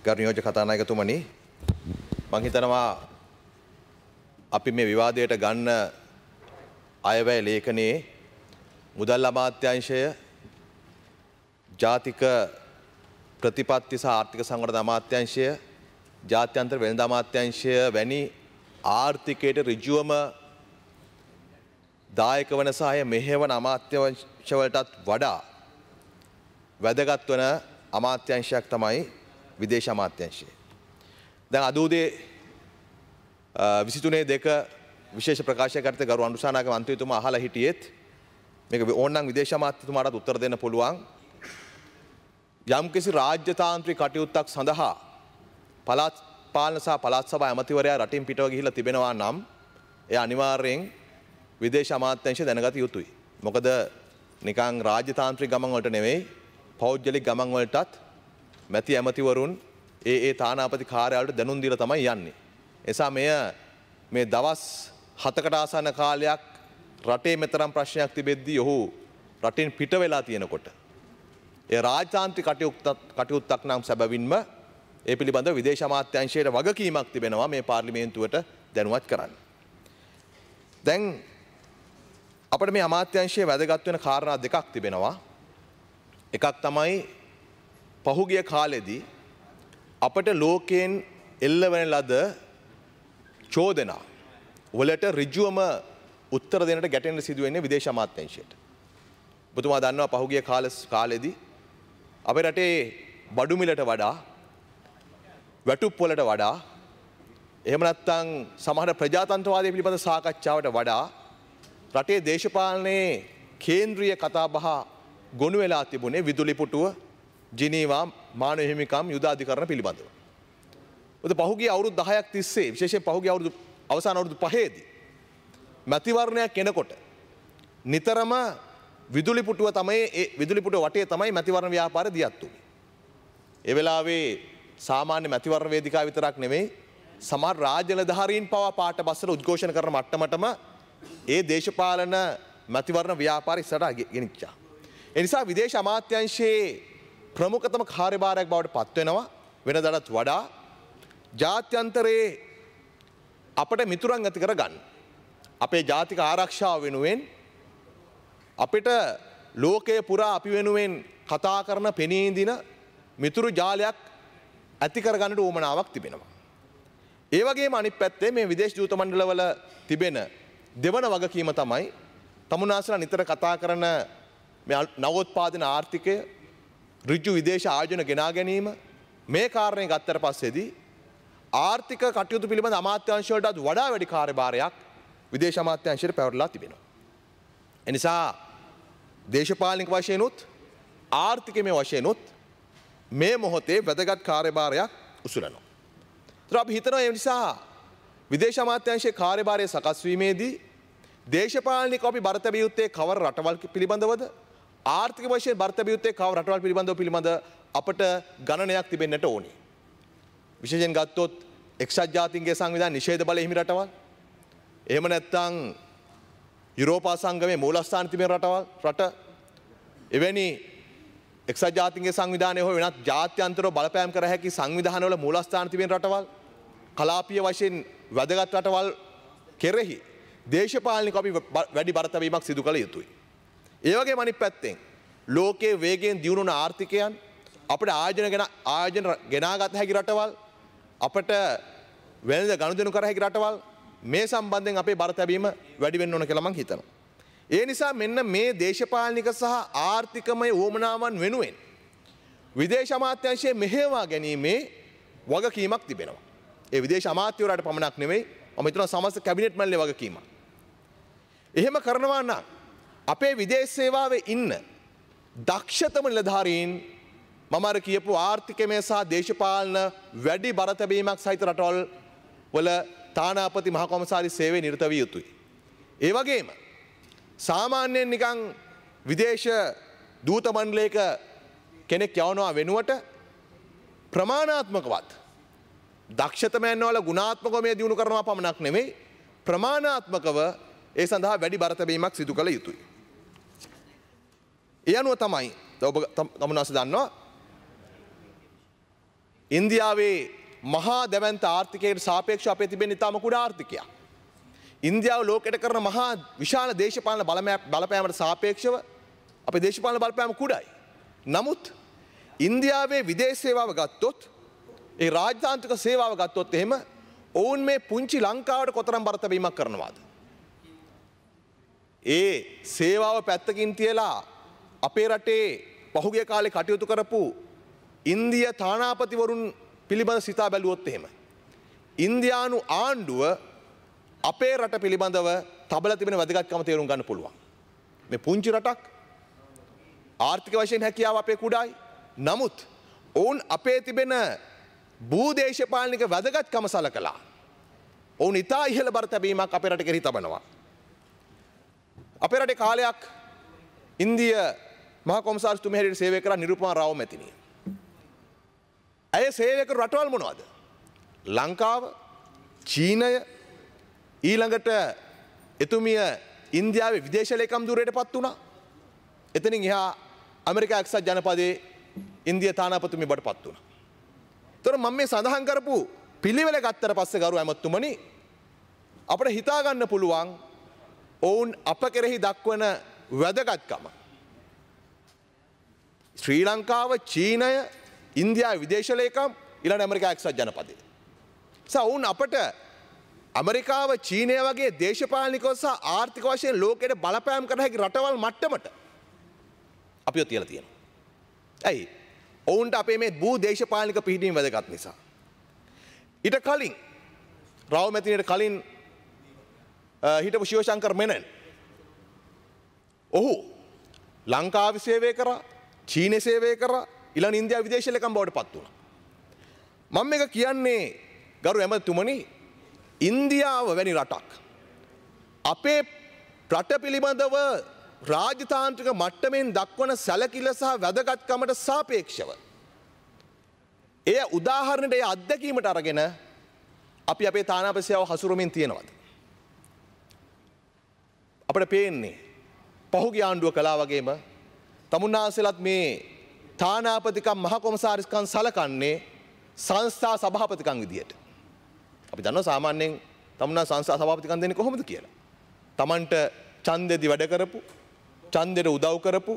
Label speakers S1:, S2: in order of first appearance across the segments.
S1: ගරු නියෝජ්‍ය කතානායකතුමනි මම හිතනවා අපි මේ විවාදයට ගන්න අයවැය ලේඛනයේ මුදල් අමාත්‍යාංශය ජාතික ප්‍රතිපත්ති සහ ආර්ථික සංවර්ධන අමාත්‍යාංශය ජාත්‍යන්තර වෙළඳ අමාත්‍යාංශය වැනි ආර්ථිකයට ඍජුවම දායක වන සහ මෙහෙවන අමාත්‍යාංශවලටත් වඩා වැදගත් වන අමාත්‍යාංශයක් තමයි විදේශ අමාත්‍යාංශය. දැන් අද උදේ 23:02 විශේෂ ප්‍රකාශයක් කරත ගරු අනුශාසනායක මන්ත්‍රීතුමා අහලා හිටියෙත් මේක ඕනනම් විදේශ අමාත්‍යතුමාට උත්තර දෙන්න පුළුවන්. යම්කිසි රාජ්‍යතාන්ත්‍රික කටයුත්තක් සඳහා පළාත් පාලන සහ පළාත් සභා ඇමතිවරයා රටින් පිටව ගිහිල්ලා තිබෙනවා නම් එය අනිවාර්යෙන් විදේශ අමාත්‍යාංශය දැනගත යුතුයි. මොකද නිකං රාජ්‍යතාන්ත්‍රික ගමන් වලට නෙවෙයි පෞද්ගලික ගමන් වලටත් මැති ඇමතිවරුන් ඒ තානාපති කාර්යාලයට දැනුම් දීලා තමයි යන්නේ. එසා මේ දවස් 7කට ආසන්න කාලයක් රටේ මෙතරම් ප්‍රශ්නයක් තිබෙද්දී ඔහු රටින් පිට වෙලා තියෙනකොට ඒ රාජතාන්ත්‍රික කටයුත්තක් නම් සැබවින්ම ඒ පිළිබඳව විදේශ අමාත්‍යාංශයට වගකීමක් තිබෙනවා මේ පාර්ලිමේන්තුවට දැනුවත් කරන්න. දැන් අපිට මේ අමාත්‍යාංශයේ වැදගත් වෙන කාරණා දෙකක් තිබෙනවා. එකක් තමයි පහුගිය කාලෙදී අපට ලෝකයෙන් එල්ලවන ලද චෝදනා වලට ඍජුවම උත්තර දෙන්නට ගැටෙන්න සිදු වෙන්නේ විදේශ අමාත්‍යාංශයට. ඔබතුමා දන්නවා පහුගිය කාලෙදී අපේ රටේ බඩු මිලට වඩා වැටුප් වලට වඩා එහෙම නැත්නම් සමහර ප්‍රජාතන්ත්‍රවාදය පිළිබඳ සාකච්ඡාවට වඩා රටේ දේශපාලනයේ කේන්ද්‍රීය කතාබහ ගොනු වෙලා තිබුණේ විදුලි පුටුව ජිනීවා මානව හිමිකම් යුද අධිකරණ පිළිබඳව. පහුගිය අවුරුදු 10ක් තිස්සේ විශේෂයෙන් පහුගිය අවසාන අවුරුදු 5ේදී මැතිවරණයක් එනකොට නිතරම විදුලි පුටුව වටේ තමයි මැතිවරණ ව්‍යාපාරය දියත් වුනේ. ඒ වෙලාවේ සාමාන්‍ය මැතිවරණ වේදිකාව විතරක් නෙමෙයි සමහර රාජ්‍ය නිලධාරීන් පවා පාට බස්සලා උද්ඝෝෂණ කරන මට්ටමටම ඒ දේශපාලන මැතිවරණ ව්‍යාපාරය ඉස්සරහට ගෙනිච්චා. ඒ නිසා විදේශ අමාත්‍යාංශයේ ප්‍රමුඛතම කාර්යභාරයක් බවට පත් වෙනවා වෙනදාටත් වඩා ජාත්‍යන්තරයේ අපට මිතුරන් ඇති කරගන්න. අපේ ජාතික ආරක්ෂාව වෙනුවෙන් අපිට ලෝකයේ පුරා අපි වෙනුවෙන් කතා කරන පෙනී දින මිතුරු ජාලයක් ඇති කරගන්නට උවමනාවක් තිබෙනවා. ඒ වගේම අනිත් පැත්තේ මේ විදේශ දූත මණ්ඩලවල තිබෙන දෙවන වගකීම තමයි තමුන්නාසලා නිතර කතා කරන මේ නවෝත්පාදන ආර්ථිකය ඍජු විදේශ ආයෝජන ගෙනා ගැනීම මේ කාරණේ ගත්තට පස්සේදී ආර්ථික කටයුතු පිළිබඳ අමාත්‍යාංශ වලටත් වඩා වැඩි කාර්යභාරයක් විදේශ අමාත්‍යාංශයට පැවරලා තිබෙනවා. එනිසා දේශපාලනික වශයෙන්ුත් ආර්ථිකමය වශයෙන්ුත් මේ මොහොතේ වැදගත් කාර්යභාරයක් උසුලනවා. ඒතර අපි හිතනවා ඒ නිසා විදේශ අමාත්‍යාංශයේ කාර්යභාරය සකස් වීමේදී දේශපාලනිකව අපි බරතැබිය යුත්තේ කවර රටවල් පිළිබඳවද ආර්ථික වශයෙන් බරතැබිය යුත්තේ කවර රටවල් පිළිබඳ අපට ගණනයක් තිබෙන්නට ඕනේ. විශේෂයෙන් ගත්තොත් එක්සත් ජාතීන්ගේ සංවිධාන නිෂේධ බල හිමි රටවල් එහෙම නැත්නම් යුරෝපා සංගමයේ මූලස්ථාන තිබෙන රට එවැනි එක්සත් ජාතීන්ගේ සංවිධානයේ හෝ වෙනත් ජාත්‍යන්තරව බලපෑම් කර හැකි සංවිධානවල මූලස්ථාන තිබෙන රටවල් කලාපීය වශයෙන් වැදගත් රටවල් කෙරෙහි දේශපාලනික අපි වැඩි බරතැබීමක් සිදු කළ යුතුයි. ඒ වගේම අනිත් පැත්තෙන් ලෝකයේ වේගයෙන් දියුණු වන ආර්ථිකයන් අපිට ආයෝජන ගෙනාගත හැකි රටවල් අපට වෙළඳ ගනුදෙනු කර හැකි රටවල් මේ සම්බන්ධයෙන් අපේ බරතැබීම වැඩි වෙන්න ඕන කියලා මම හිතනවා. ඒ නිසා මෙන්න මේ දේශපාලනික සහ ආර්ථිකමය උවමනාවන් වෙනුවෙන් විදේශ අමාත්‍යාංශයේ මෙහෙයවා ගැනීමේ වගකීමක් තිබෙනවා. ඒ විදේශ අමාත්‍යවරයාට පමණක් නෙවෙයි මම හිතනවා සමස්ත කැබිනට් මණ්ඩලයේ වගකීමක්. එහෙම කරනවා නම් අපේ විදේශ සේවාවේ ඉන්න දක්ෂතම නිලධාරීන් මම අර කියපු ආර්ථිකමය සහ දේශපාලන වැඩි බරතැබීමක් සහිත රටවල් වල තානාපති මහ කොමසාරිස් සේවයේ නිරත විය යුතුයි. ඒ වගේම සාමාන්‍යයෙන් නිකන් විදේශ දූත මණ්ඩලයක කෙනෙක් යවනවා වෙනුවට ප්‍රමාණාත්මකවත් දක්ෂතමයන් වල ගුණාත්මකව මේ දිනු කරනවා පමණක් නෙමෙයි ප්‍රමාණාත්මකව ඒ සඳහා වැඩි බරතැබීමක් සිදු කළ යුතුයි. ඒ අනුව තමයි ඔබ තමුන්නාස දන්නවා ඉන්දියාවේ මහා දැවැන්ත ආර්ථිකයට සාපේක්ෂව අපේ තිබෙන ඉතාම කුඩා ආර්ථිකයක්. ඉන්දියාව ලෝකයට කරන මහා විශාල දේශපාලන බලපෑමට සාපේක්ෂව අපේ දේශපාලන බලපෑම කුඩායි. නමුත් ඉන්දියාවේ විදේශ සේවාව ගත්තොත් ඒ රාජ්‍යතාන්ත්‍රික සේවාව ගත්තොත් එහෙම ඔවුන් මේ පුංචි ලංකාවට කොතරම් බරතැබීමක් කරනවාද? ඒ සේවාව පැත්තකින් තියලා අපේ රටේ පහුගිය කාලේ කටයුතු කරපු ඉන්දිය තානාපතිවරුන් පිළිබඳ සිතා බැලුවොත් එහෙම ඉන්දියානු ආණ්ඩුව අපේ රට පිළිබඳව තබලා තිබෙන වැදගත්කම තේරුම් ගන්න පුළුවන්. මේ පුංචි රටක් ආර්ථික වශයෙන් හැකියාව අපේ කුඩායි. නමුත් ඔවුන් අපේ තිබෙන භූදේශපාලනික වැදගත්කම සලකලා ඔවුන් ඉතා ඉහළ බර තැබීමක් අපේ රට කෙරෙහි තබනවා. අපේ රටේ කාලයක් ඉන්දිය මහා කොමසාරිස්තුමිය හැටියට සේවය කරා නිරුපමා රාව මැතිණිය. ඇය සේවය කරු රටවල් මොනවද? ලංකාව, චීනය, ඊළඟට එතුමිය ඉන්දියාවේ විදේශ ලේකම් ධුරයට පත් වුණා. එතනින් එහා ඇමරිකා එක්සත් ජනපදයේ ඉන්දිය තානාපතිතුමිය බවට පත් වුණා. ඒතර මම මේ සඳහන් කරපු පිළිවෙල ගත්තට පස්සේ ගරු ඇමතුමනි අපිට හිතා ගන්න පුළුවන් ඔවුන් අප කෙරෙහි දක්වන වැදගත්කම. ශ්‍රී ලංකාව, චීනය, ඉන්දියාවේ විදේශ ලේකම්, ඊළඟ ඇමරිකා එක්සත් ජනපදයේ. ඔවුන් අපට ඇමරිකාව, චීනය වගේ දේශපාලනිකව සහ ආර්ථික වශයෙන් ලෝකයට බලපෑම් කර හැකි රටවල් මට්ටමට අපිව තියලා තියෙනවා. ඇයි? ඔවුන්ට අපේ මේ භූ දේශපාලනික පිහිටීම වැදගත් නිසා. ඊට කලින් රාව මැතිණියට කලින් හිටපු ශිවශංකර් මෙනන් ඔහු ලංකාවේ සේවය කරා, චීනයේ සේවය කරා, ඊළඟ ඉන්දියාවේ විදේශ ලේකම් බවට පත් වුණා. මම මේක කියන්නේ ගරු ඇමතුමනි ඉන්දියාව වැනි රටක් අපේ රට පිළිබඳව රාජතාන්ත්‍රික මට්ටමින් දක්වන සැලකිල්ල සහ වැදගත්කමට සාපේක්ෂව එය උදාහරණයට ඒ අත්දැකීමට අරගෙන අපි අපේ තානාපති සේවාව හසුරුවමින් තියෙනවද? අපිට පේන්නේ පහුගිය ආණ්ඩුව කළා වගේම තමුන්නාන්සේලාත් මේ තානාපතිකම් මහ කොමසාරිස්කම් සලකන්නේ සංස්ථා සභාපතිකම් විදියට. අපි දන්නවා සාමාන්‍යයෙන් තමුන්නා සංස්ථා සභාපතිකම් දෙන්නේ කොහොමද කියලා. Tamanට ඡන්දෙදි වැඩ කරපු, ඡන්දෙට උදව් කරපු,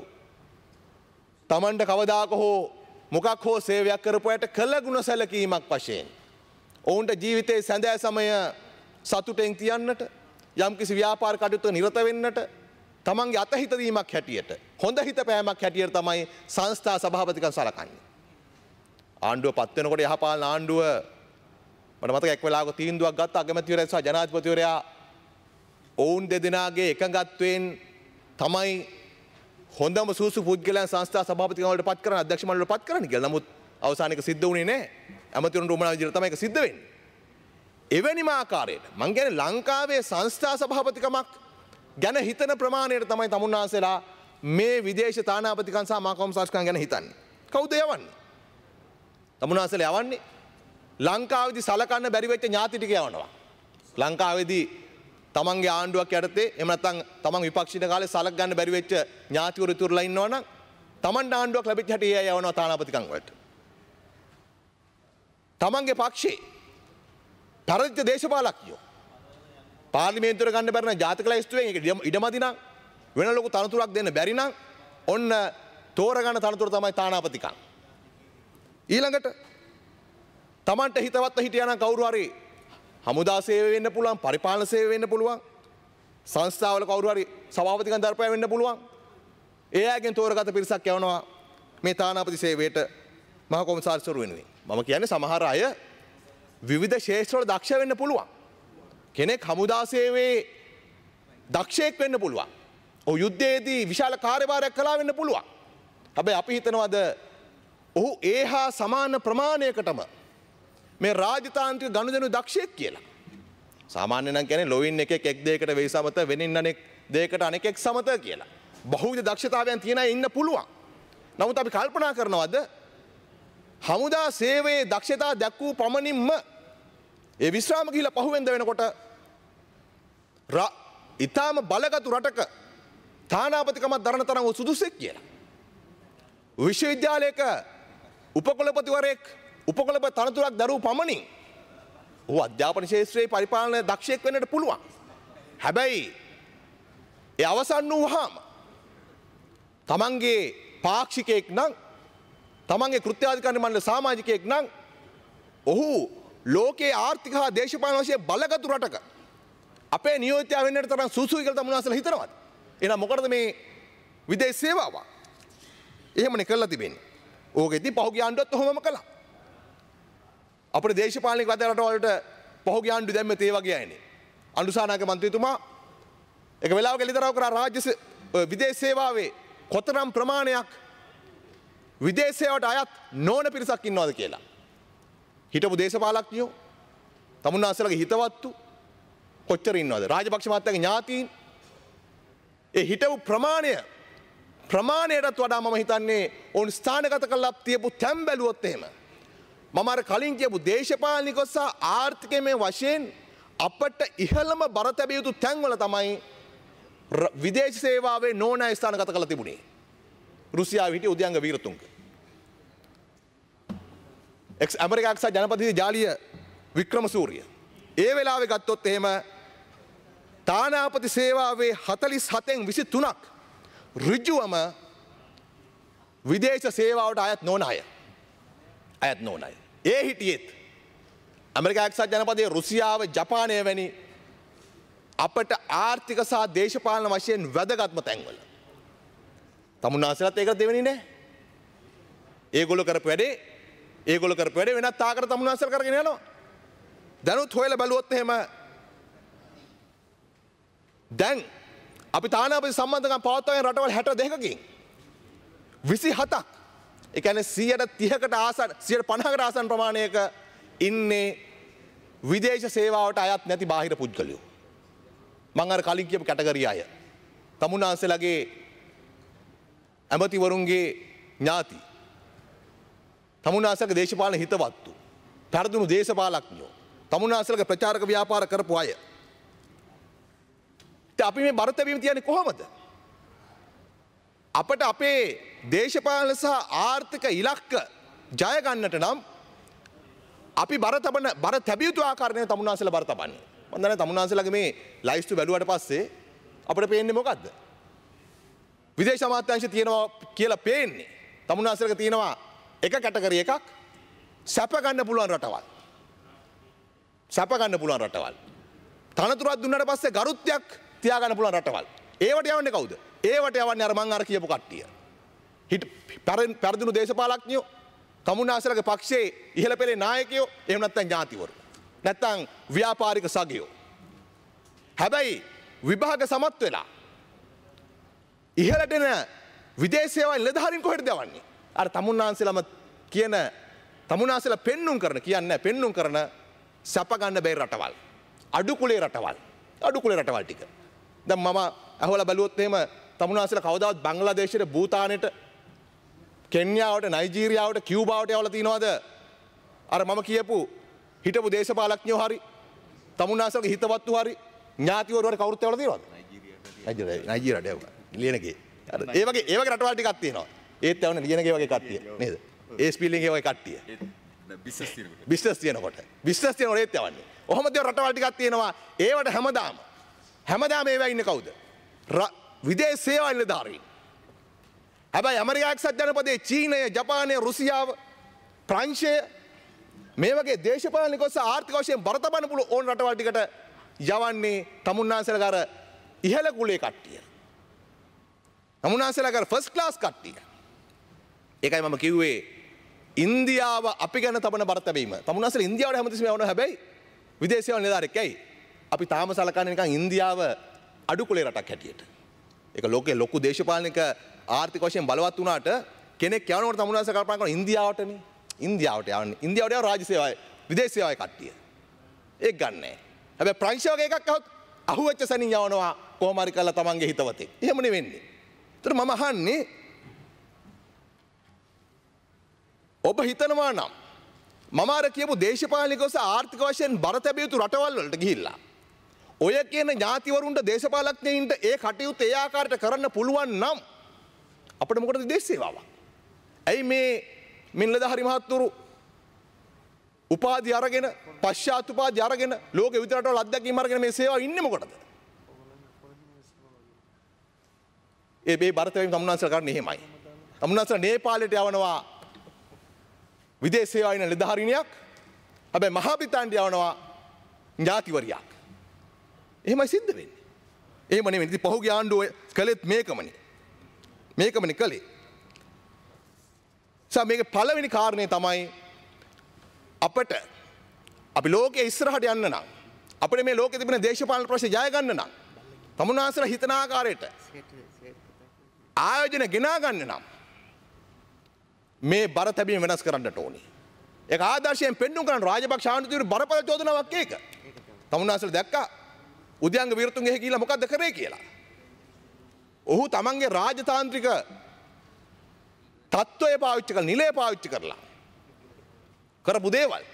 S1: Tamanට කවදාක හෝ මොකක් හෝ සේවයක් කරපු අයට කළ ගුණ සැලකීමක් වශයෙන් ඔවුන්ට ජීවිතයේ සැඳෑ සමය සතුටෙන් තියන්නට, යම්කිසි ව්‍යාපාර කටයුතු නිරත වෙන්නට තමන්ගේ අතහිත දීමක් හැටියට, හොඳ හිත පෑමක් හැටියට තමයි සංස්ථා සභාපතිකම් සලකන්නේ. ආණ්ඩුව පත් වෙනකොට යහපාලන ආණ්ඩුව මට මතක එක් වෙලාවක තීන්දුවක් ගත්ත අගමැතිවරයා සහ ජනාධිපතිවරයා ඔවුන් දෙදෙනාගේ එකඟත්වයෙන් තමයි හොඳම සූසු පුද්ගලයන් සංස්ථා සභාපතිකම් වලට පත් කරන අධ්‍යක්ෂ මණ්ඩලයට පත් කරන්න කියලා. නමුත් අවසානයේක සිද්ධ වුණේ නැහැ. ඇමතිවරුන් උමනා විදිහට තමයි ඒක සිද්ධ වෙන්නේ. එවැනිම ආකාරයට මං කියන්නේ ලංකාවේ සංස්ථා සභාපතිකමක් ගැන හිතන ප්‍රමාණයට තමයි තමුන්නාන්සේලා මේ විදේශ තානාපතිකම් සහ මහා කොමසාරිස්කම් ගැන හිතන්නේ. කවුද යවන්නේ? තමුන්නාන්සේලා යවන්නේ ලංකාවේදී සලකන්න බැරි වෙච්ච ඥාති ටික යවනවා. ලංකාවේදී තමන්ගේ ආණ්ඩුවක් යටතේ එහෙම නැත්නම් තමන් විපක්ෂින කාලේ සලක ගන්න බැරි වෙච්ච ඥාතිවරු ඉතුරුලා ඉන්නවනම් තමන්ට ආණ්ඩුවක් ලැබිච්ච හැටි ඒ යවනවා තානාපතිකම් වලට. තමන්ගේ පක්ෂේ පරිත්‍ය දේශපාලකයෝ පාර්ලිමේන්තුවට ගන්න බැරි නම් ජාතික ලැයිස්තුවෙන් ඒක ඉඩමදි නම් වෙන ලොකු තනතුරක් දෙන්න බැරි නම් ඔන්න තෝරගන්න තනතුර තමයි තානාපතිකම්. ඊළඟට තමන්ට හිතවත්ව හිටියානම් කවුරු හරි හමුදා සේවය වෙන්න පුළුවන්, පරිපාලන සේවය වෙන්න පුළුවන්, සංස්ථාවල කවුරු හරි සභාපතිකම් දරපෑ වෙන්න පුළුවන්. ඒ අයගෙන් තෝරගත පිරිසක් යවනවා මේ තානාපති සේවයට මහ කොමසාරිස්වරු වෙනුවෙන්. මම කියන්නේ සමහර අය විවිධ ශේෂ්ත්‍රවල දක්ෂ වෙන්න පුළුවන්. කෙනෙක් හමුදා සේවයේ දක්ෂයෙක් වෙන්න පුළුවන්. ඔහු යුද්ධයේදී විශාල කාර්යභාරයක් කළා වෙන්න පුළුවන්. හැබැයි අපි හිතනවාද ඔහු ඒහා සමාන ප්‍රමාණයකටම මේ රාජතාන්ත්‍රික ගනුදෙනු දක්ෂයෙක් කියලා. සාමාන්‍යයෙන් නම් කියන්නේ ලොවින් එකෙක් එක් දෙයකට වෙයි සමත වෙනින් අනෙක් දෙයකට අනෙක් සමත කියලා. බහුවිධ දක්ෂතාවයන් තියෙන අය ඉන්න පුළුවන්. නමුත් අපි කල්පනා කරනවද හමුදා සේවයේ දක්ෂතා දැක්වූ පමණින්ම ඒ විශ්‍රාම ගිහිලා පහුවෙන්ද වෙනකොට ඊටාම බලගත් රටක තානාපතිකමක් දරන තරම් සුදුසෙක් කියලා. විශ්වවිද්‍යාලයක උපකුලපතිවරයෙක් උපකුල තනතුරක් දරුව පමණින් ඔහු අධ්‍යාපන ශාස්ත්‍රයේ පරිපාලන දක්ෂයෙක් වෙන්නට පුළුවන්. හැබැයි ඒ අවසන් වූවාම තමන්ගේ පාක්ෂිකයෙක් නම් තමන්ගේ කෘත්‍යාධිකාරී මණ්ඩල සමාජිකයෙක් නම් ඔහු ලෝකයේ ආර්ථික හා දේශපාලන වශයෙන් බලගත් රටක අපේ නියෝජිතයා වෙන්නට තරම් සුසුයි කියලා තමුන්වහන්සේලා හිතනවාද? එහෙනම් මොකටද මේ විදේශ සේවාව? එහෙමනේ කරලා තිබෙන්නේ. ඕකෙදි පහුගිය ආණ්ඩුවත් ඔහොමම කළා. අපේ දේශපාලනික වද රටවලට පහුගිය ආණ්ඩු දැම්මේ ඒ වගේ අයනේ. අනුසානායක මන්ත්‍රීතුමා එක වෙලාවක එළිදරව් කරා රාජ්‍ය විදේශ සේවාවේ කොතරම් ප්‍රමාණයක් විදේශ සේවාවට අයත් නොවන පිරිසක් ඉන්නවද කියලා. හිටපු දේශපාලඥයෝ තමුන්වහන්සේලාගේ හිතවත්තු කොච්චර ඉන්නවද? රාජපක්ෂ මහත්තයාගේ ඥාතීන් ඒ හිටපු ප්‍රමාණයටත් වඩා මම හිතන්නේ ඔවුන් ස්ථානගත කරලා තියපු තැන් බැලුවොත් එහෙම මම අර කලින් කියපු දේශපාලනික සහ ආර්ථිකමය වශයෙන් අපට ඉහළම බර තැබිය යුතු තැන්වල තමයි විදේශ සේවාවේ නොවන අය ස්ථානගත කරලා තිබුණේ. රුසියාවේ හිටිය උද්‍යංග වීරතුංග. ඇමරිකා එක්සත් ජනපති ජාලිය වික්‍රමසූරිය. ඒ වෙලාවේ ගත්තොත් එහෙම තානාපති සේවාවේ 47න් 23ක් ඍජුවම විදේශ සේවාවට අයත් නොවන අය. ඒ හිටියෙත් ඇමරිකා එක්සත් ජනපදයේ රුසියාව ජපානය වැනි අපට ආර්ථික සහ දේශපාලන වශයෙන් වැදගත්ම තැන්වල. තමුන්වහන්සේලාත් ඒකට දෙවෙනි නෑ. ඒගොල්ලෝ කරපු වැඩේ වෙනත් ආකාරයකට තමුන්වහන්සේලා කරගෙන යනවා. දැනුත් හොයලා බැලුවොත් එහෙම දැන් අපි තානාපති සම්බන්ධකම් පවත්වාගෙන රටවල් 62කින් 27ක් ඒ කියන්නේ 130කට ආසන්න 150කට ආසන්න ප්‍රමාණයක ඉන්නේ විදේශ සේවාවට අයත් නැති බාහිර පුද්ගලයෝ. මම අර කලින් කියපු කැටගරිය අය. තමුන්වහන්සේලාගේ ඇමතිවරුන්ගේ ඥාති. තමුන්වහන්සේලාගේ දේශපාලන හිතවත්තු. පෙරදුණු දේශපාලඥයෝ. තමුන්වහන්සේලාගේ ප්‍රචාරක ව්‍යාපාර කරපු අය. අපි මේ බර තැබීම තියන්නේ කොහොමද? අපට අපේ දේශපාලන සහ ආර්ථික ඉලක්ක ජය ගන්නට නම් අපි බර තැබිය යුතු ආකාරයෙන් තමුන්වහන්සේලා බර තබන්නේ. මම දන්නේ තමුන්වහන්සේලාගේ මේ ලයිස්තු බැලුවට පස්සේ අපිට පේන්නේ මොකද්ද? විදේශ අමාත්‍යාංශය තියෙනවා කියලා පේන්නේ. තමුන්වහන්සේලාගේ තියෙනවා එක කැටගරි එකක් සැප ගන්න පුළුවන් රටවල්. තනතුරක් දුන්නාට පස්සේ ගරුත්වයක් තියාගන්න පුළුවන් රටවල්. ඒවට යවන්නේ කවුද? ඒවට යවන්නේ අර මං අර කියපු කට්ටිය. පෙරදුණු දේශපාලඥයෝ, තමුන්වහන්සේලාගේ පක්ෂයේ ඉහළ පෙළේ නායකයෝ, එහෙම නැත්නම් ඥාතිවරු. නැත්නම් ව්‍යාපාරික සගයෝ. හැබැයි විභාග සමත් වෙලා ඉහළට එන විදේශ සේවා නිලධාරීන් කොහෙටද යවන්නේ? අර තමුන්වහන්සේලාම කියන තමුන්වහන්සේලා පෙන්눔 කරන සැප ගන්න බැරි රටවල්. අඩුකුලේ රටවල් ටික. දැන් මම අහවලා බැලුවොත් එහෙම තමුන්වහන්සේලා කවදාවත් බංග්ලාදේශයට, භූතානෙට, කෙන්යාවට, නයිජීරියාවට, කියුබාවට යවලා තියනවද? අර මම කියපු හිටපු දේශපාලඥයෝ හරි, තමුන්වහන්සේලාගේ හිතවත්තු හරි, ඥාතිවරු හරි කවුරුත් යවලා තියනවද? නයිජීරියාට යවුවා. ලියනගේ. ඒ වගේ රටවල් ටිකක් තියෙනවා. ඒත් යවන ලියනගේ වගේ කට්ටිය නේද? ඒස්පීලින්ගේ වගේ කට්ටිය. බිස්නස් තියෙනකොට ඒත් යවන්නේ. ඔහොම දේව රටවල් ටිකක් තියෙනවා. ඒවට හැමදාම ඒවා ඉන්නේ කවුද? විදේශ සේවා නිලධාරීන්. හැබැයි ඇමරිකා එක්සත් ජනපදයේ චීනය, ජපානය, රුසියාව, ප්‍රංශය මේ වගේ දේශපාලනික සහ ආර්ථික වශයෙන් බර තබන්න පුළුවන් ඕන රටවල් ටිකට යවන්නේ තමුන්වහන්සේලාගේ අර ඉහළ කුලේ කට්ටිය. තමුන්වහන්සේලාගේ අර ෆස්ට් ක්ලාස් කට්ටිය. ඒකයි මම කිව්වේ ඉන්දියාව අපි ගැන තබන බර තැබීම. තමුන්වහන්සේලා ඉන්දියාවට හැමතිස්සෙම යවනවා හැබැයි විදේශ සේවා නිලධාරියෙක් ඇයි? අපි තාම සලකන්නේ නිකන් ඉන්දියාව අඩුකුලේ රටක් හැටියට. ඒක ලෝකේ ලොකු දේශපාලනික ආර්ථික වශයෙන් බලවත් වුණාට කෙනෙක් යනකොට තමුන්වහන්සේ කල්පනා කරනවා ඉන්දියාවටනේ. ඉන්දියාවට යවන්නේ. ඉන්දියාවට යව රාජ්‍ය සේවාවේ විදේශ සේවාවේ කට්ටිය. ඒක ගන්නෑ. හැබැයි ප්‍රංශ වගේ එකක් આવොත් අහුවෙච්ච සැනින් යවනවා කොහොම හරි කරලා තමන්ගේ හිතවතේ. එහෙම නෙවෙන්නේ. ඒතර මම අහන්නේ ඔබ හිතනවා නම් මම අර කියපු දේශපාලනිකව සහ ආර්ථික වශයෙන් බර තැබිය යුතු රටවල් වලට ගිහිල්ලා ඔය කියන ඥාතිවරුන්ට දේශපාලඥයින්ට ඒ කටයුතු ඒ ආකාරයට කරන්න පුළුවන් නම් අපිට මොකටද විදේශ සේවාවක්? ඇයි මේ නිලධාරි මහත්තුරු උපාධි අරගෙන පශ්චාත් උපාධි අරගෙන ලෝකෙ විතරට වල අත්දැකීම් අරගෙන මේ සේවාව ඉන්නේ මොකටද? මේ බරතවීම තමුන්නාන්සලා කරන්නේ එහෙමයි. තමුන්නාන්සලා නේපාලයට යවනවා විදේශ සේවාවේ ඉන්න නිලධාරිනියක්. හැබැයි මහා බ්‍රිතාන්‍යයට යවනවා ඥාතිවරියක්. එහෙමයි සිද්ධ වෙන්නේ. එහෙම නෙමෙයි. ඉතින් පහුගිය ආණ්ඩුව කළෙත් මේකමනේ. මේකමනේ කළේ. මේක පළවෙනි කාරණේ තමයි අපට අපි ලෝකයේ ඉස්සරහට යන්න නම් අපිට මේ ලෝකෙ තිබෙන දේශපාලන ප්‍රශ්න ජය ගන්න නම් තමුන්නාන්සලා හිතන ආකාරයට ආයෝජන ගෙනා ගන්න නම් මේ බර තැබීම වෙනස් කරන්නට ඕනේ. ඒක ආදර්ශයෙන් පෙන්වු කරන රාජපක්ෂ ආණ්ඩුවේ බරපතල චෝදනාවක් ඒක. තමුන්නාන්සලා දැක්කා උද්‍යංග විරතුන්ගේ ගිහිල්ලා මොකද්ද කරේ කියලා. ඔහු තමන්ගේ රාජතාන්ත්‍රික තත්ත්වය පාවිච්චි කරලා නිලය පාවිච්චි කරලා කරපු දේවල්.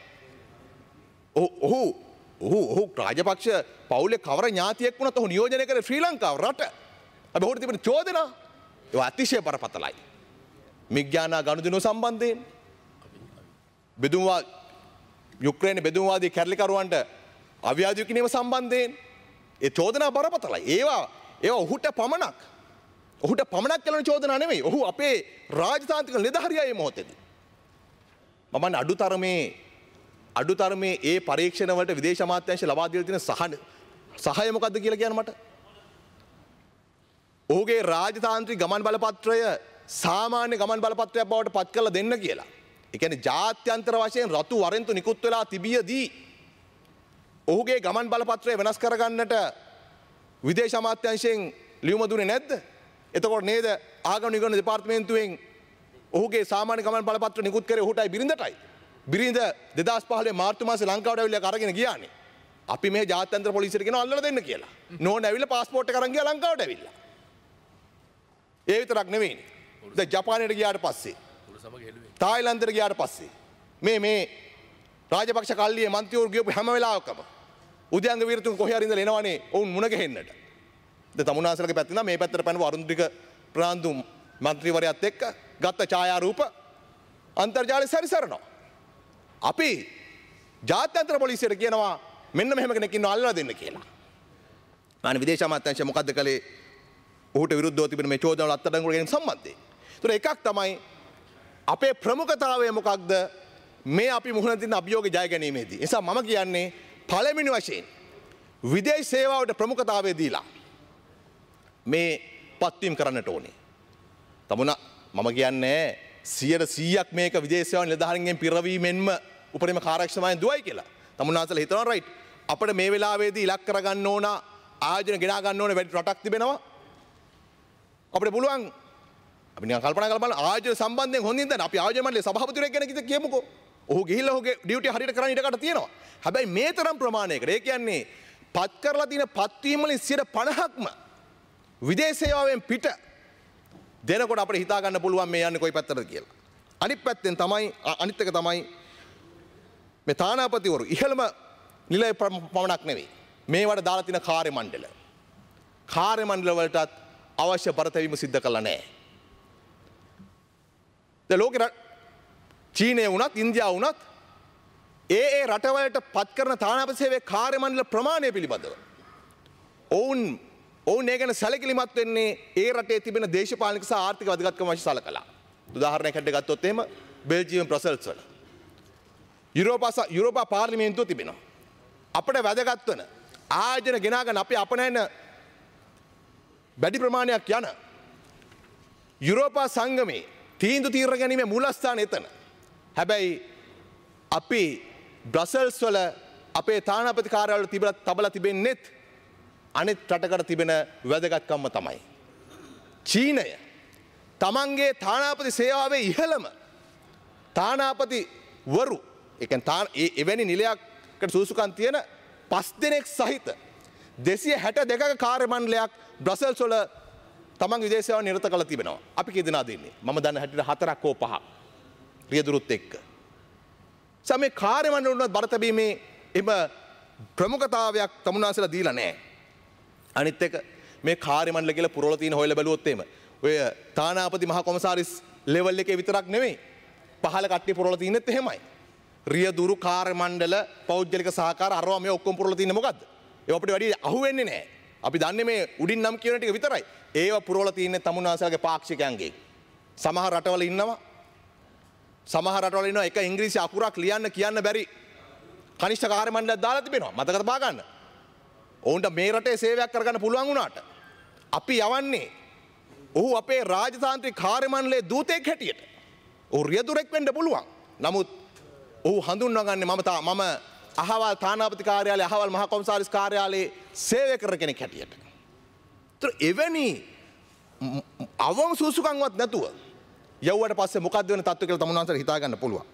S1: ඔහු රාජපක්ෂ පවුලේ කවර ඥාතියෙක් වුණත් ඔහු නියෝජනය කරේ ශ්‍රී ලංකාව රට. අපි ඔහුට තිබෙන චෝදනා ඒවා අතිශය බරපතලයි. මිග්ඥානා ගනුදෙනුව සම්බන්ධයෙන් බෙදුම්වාද යුක්‍රේනයේ බෙදුම්වාදී කැරලිකරුවන්ට අවියාදු කිරීම සම්බන්ධයෙන් ඒ චෝදනා බරපතලයි. ඒවා ඔහුට පමණක් කළන චෝදනා නෙමෙයි. ඔහු අපේ රාජතාන්ත්‍රික නිලධාරියා මේ මොහොතේදී. මම අඩුතරමේ ඒ පරීක්ෂණ වලට විදේශ අමාත්‍යාංශය ලබා දීලා තියෙන සහාය මොකද්ද කියලා කියන්න මට. ඔහුගේ රාජතාන්ත්‍රික ගමන් බලපත්‍රය සාමාන්‍ය ගමන් බලපත්‍රයක් බවට පත් කරලා දෙන්න කියලා. ඒ කියන්නේ ජාත්‍යන්තර වශයෙන් රතු වරෙන්තු නිකුත් වෙලා තිබියදී ඔහුගේ ගමන් බලපත්‍රය වෙනස් කරගන්නට විදේශ අමාත්‍යාංශයෙන් ලියුම දුන්නේ නැද්ද? එතකොට නේද ආගමන විගණන දෙපාර්තමේන්තුවෙන් ඔහුගේ සාමාන්‍ය ගමන් බලපත්‍ර නිකුත් කරේ ඔහුටයි බිරිඳටයි. බිරිඳ 2015 මාර්තු මාසේ ලංකාවට ඇවිල්ලා අරගෙන ගියානේ. අපි මේ ජාත්‍යන්තර පොලිසියට කියනවා අල්ලලා දෙන්න කියලා. නෝන ඇවිල්ලා පාස්පෝර්ට් එක අරන් ගියා ලංකාවට ඇවිල්ලා. ඒ විතරක් නෙවෙයි. දැන් ජපානයට ගියාට පස්සේ තායිලන්තයට ගියාට පස්සේ මේ රාජපක්ෂ කල්ලියේ මන්ත්‍රීවරු ගියපු හැම වෙලාවකම උද්‍යංග වීරතුන් කොහේ හරි ඉඳලා එනවනේ ඔවුන් මුණ ගැහෙන්නට. දැන් තමුන්නාන්සලගේ පැත්තෙන් මේ පැත්තට පැනව අරුන්ද්‍රික ප්‍රාන්දු මන්ත්‍රීවරයාත් එක්ක ගත්ත ඡායාරූප අන්තර්ජාලය සැරිසරනවා. අපි ජාත්‍යන්තර පොලිසියට කියනවා මෙන්න මෙහෙම කෙනෙක් ඉන්නවා අල්ලලා දෙන්න කියලා. මාන විදේශ අමාත්‍යාංශය මොකද්ද කළේ? ඔහුට විරුද්ධව තිබෙන මේ චෝදනාවල අත්අඩංගුවට ගැනීම සම්බන්ධයෙන්. ඒතර එකක් තමයි අපේ ප්‍රමුඛතාවය මොකක්ද මේ අපි මුහුණ දෙන අභියෝග ජය ගැනීමේදී. ඒ නිසා මම කියන්නේ පළවෙනි වශයෙන් විදේශ සේවාවට ප්‍රමුඛතාවය දීලා මේ පත්වීම් කරන්නට ඕනේ. තමුණ මම කියන්නේ 100%ක් මේක විදේශ සේවා නිලධාරීන්ගෙන් පිරවීමෙන්ම උපරිම කාර්යක්ෂමයෙන් දුවයි කියලා. තමුන්නාන්සලා හිතනවා රයිට් අපිට මේ වෙලාවේදී ඉලක්ක කරගන්න ඕන ආයෝජන ගෙනා ගන්න ඕන වැඩි රටක් තිබෙනවා. අපිට පුළුවන් අපි නිකන් කල්පනා කරලා බලන්න ආයෝජන සම්බන්ධයෙන් හොඳින් දැන් අපි ආයෝජන මණ්ඩලයේ සභාපතිවරයෙක් ගැන කියමුකෝ. ඔහු ගිහිල්ලා ඔහුගේ ඩියුටි හරියට කරන්න ඉඩකට තියෙනවා. හැබැයි මේ තරම් ප්‍රමාණයකට ඒ කියන්නේ පත් කරලා තියෙන පත්වීම් වලින් 50%ක්ම විදේශ සේවාවෙන් පිට දෙනකොට අපිට හිතා ගන්න පුළුවන් මේ යන්නේ කොයි පැත්තටද කියලා. අනිත් පැත්තෙන් තමයි අනිත් එක තමයි මේ තානාපතිවරු ඉහළම නිලය පමණක් නෙවෙයි. මේවට දාලා තියෙන කාර්ය මණ්ඩල. කාර්ය මණ්ඩල වලටත් අවශ්‍ය පරතැවීම සිද්ධ කළා නැහැ. දැන් ලෝකේ චීනය වුණත් ඉන්දියාව වුණත් ඒ රටවලට පත් කරන තානාපති සේවයේ කාර්ය මණ්ඩල ප්‍රමාණය පිළිබඳව ඔවුන් ඒ ගැන සැලකිලිමත් වෙන්නේ ඒ රටේ තිබෙන දේශපාලනික සහ ආර්ථික වැදගත්කම වශයෙන් සලකලා. උදාහරණයක් හැටියට ගත්තොත් එහෙම බෙල්ජියම් බ්‍රසල්ස් වල යුරෝපා පාර්ලිමේන්තුව තිබෙනවා. අපිට වැදගත් වන ආයෝජන ගෙනා ගන්න අපි අපනයන වැඩි ප්‍රමාණයක් යන යුරෝපා සංගමේ තීන්දුව තීරණ ගැනීමේ මූලස්ථානය එතන. හැබැයි අපි බ්‍රසල්ස් වල අපේ තානාපති කාර්යාලවල තබලා තිබෙන්නේත් අනිත් රටකට තිබෙන වැදගත්කම තමයි. චීනය තමන්ගේ තානාපති සේවාවේ ඉහළම තානාපති වරු එවැනි නිලයකට සුසුකම් තියෙන 5 දෙනෙක් සහිත 262ක කාර්ය මණ්ඩලයක් බ්‍රසල්ස් වල තමන් විදේශ සේවාව නිරත කළ තිබෙනවා. අපි කී දෙනාද ඉන්නේ? මම දන්න හැටියට 4ක් හෝ 5ක්. රියදුරුත් එක්ක. සමේ කාර්ය මණ්ඩල උනත් බර තැබීමේ එම ප්‍රමුඛතාවයක් තමුන්නාසලා දීලා නැහැ. අනිත් එක මේ කාර්ය මණ්ඩල කියලා පුරවලා තියෙන හොයලා බැලුවොත් එහෙම ඔය තානාපති මහා කොමසාරිස් ලෙවල් එකේ විතරක් නෙමෙයි පහළ කට්ටිය පුරවලා තියෙනෙත් එහෙමයි. රියදුරු කාර්ය මණ්ඩල පෞද්ගලික සහකාර අරවා මේ ඔක්කොම පුරලා තින්නේ මොකද්ද? ඒව අපිට වැඩි අහුවෙන්නේ නැහැ. අපි දන්නේ මේ උඩින් නම් කියන ටික විතරයි. ඒව පුරවලා තින්නේ තමුන්නාසලගේ පාක්ෂිකයන්ගේ. සමහර රටවල ඉන්නවා එක ඉංග්‍රීසි අකුරක් ලියන්න කියන්න බැරි කනිෂ්ඨ කාර්ය මණ්ඩලයක් දාලා තිබෙනවා. මතක තබා ගන්න. ඔවුන්ට මේ රටේ සේවයක් කරගන්න පුළුවන් වුණාට අපි යවන්නේ ඔහු අපේ රාජතාන්ත්‍රික කාර්ය මණ්ඩලයේ දූතෙක් හැටියට. ඔහු රියදුරෙක් වෙන්න පුළුවන්. නමුත් ඔහු හඳුන්වගන්නේ මම අහවල් තානාපති කාර්යාලයේ අහවල් මහා කොමසාරිස් කාර්යාලයේ සේවය කරන කෙනෙක් හැටියට. ඒතර එවැනි අවං සුසුකම්වත් නැතුව යවුවට පස්සේ මොකක්ද වෙන තත්ත්වය කියලා තමුන්වන්සට හිතා ගන්න පුළුවන්.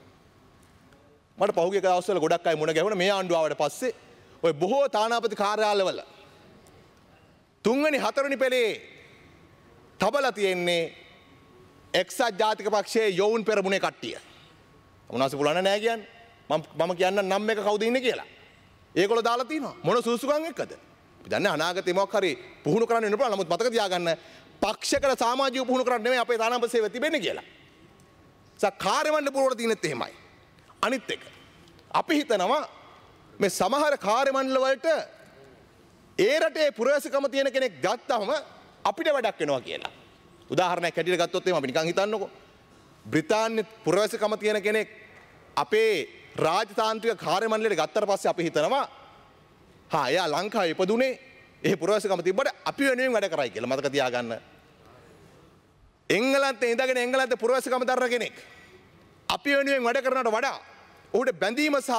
S1: මට පහුගිය දවස්වල ගොඩක් අය මුණ ගැහුණා මේ ආණ්ඩුව ආවට පස්සේ ඔය බොහෝ තානාපති කාර්යාලවල 3 වෙනි 4 වෙනි පෙළේ තබලා තියෙන්නේ එක්සත් ජාතික පක්ෂයේ යෝන් පෙරමුණේ කට්ටිය. තමුන්වන්ස පුළුවන් නෑ කියන්නේ. මම කියන්න නම් එක කවුද ඉන්නේ කියලා. ඒගොල්ලෝ දාලා තිනවා. මොන සුසුකම් එක්කද? අපි දන්නේ අනාගතේ මොකක් හරි පුහුණු කරන්න වෙන පුළුවන්. නමුත් මතක තියාගන්න පක්ෂයකට සමාජීය පුහුණු කරන්න නෙමෙයි අපේ තානාපති සේවය තිබෙන්නේ කියලා. කාර්ය මණ්ඩල පුරවල තියෙනෙත් එහෙමයි. අනිත් එක අපි හිතනවා මේ සමහර කාර්ය මණ්ඩල වලට ඒ රටේ පුරවැසිකම තියෙන කෙනෙක් ගත්තම අපිට වැඩක් වෙනවා කියලා. උදාහරණයක් හැටියට ගත්තොත් එහෙම අපි නිකන් හිතන්නකෝ. බ්‍රිතාන්‍ය පුරවැසිකම තියෙන කෙනෙක් අපේ රාජතාන්ත්‍රික කාර්ය මණ්ඩලයට ගත්තට පස්සේ අපි හිතනවා එයා ලංකාවේ ඉපදුනේ ඒ පුරවැසිකම තිබ්බට අපි වෙනුවෙන් වැඩ කරයි කියලා. මතක තියාගන්න. එංගලන්තේ ඉඳගෙන එංගලන්තේ පුරවැසිකම දරන කෙනෙක් අපි වෙනුවෙන් වැඩ කරනවට වඩා ඔහුට බැඳීම සහ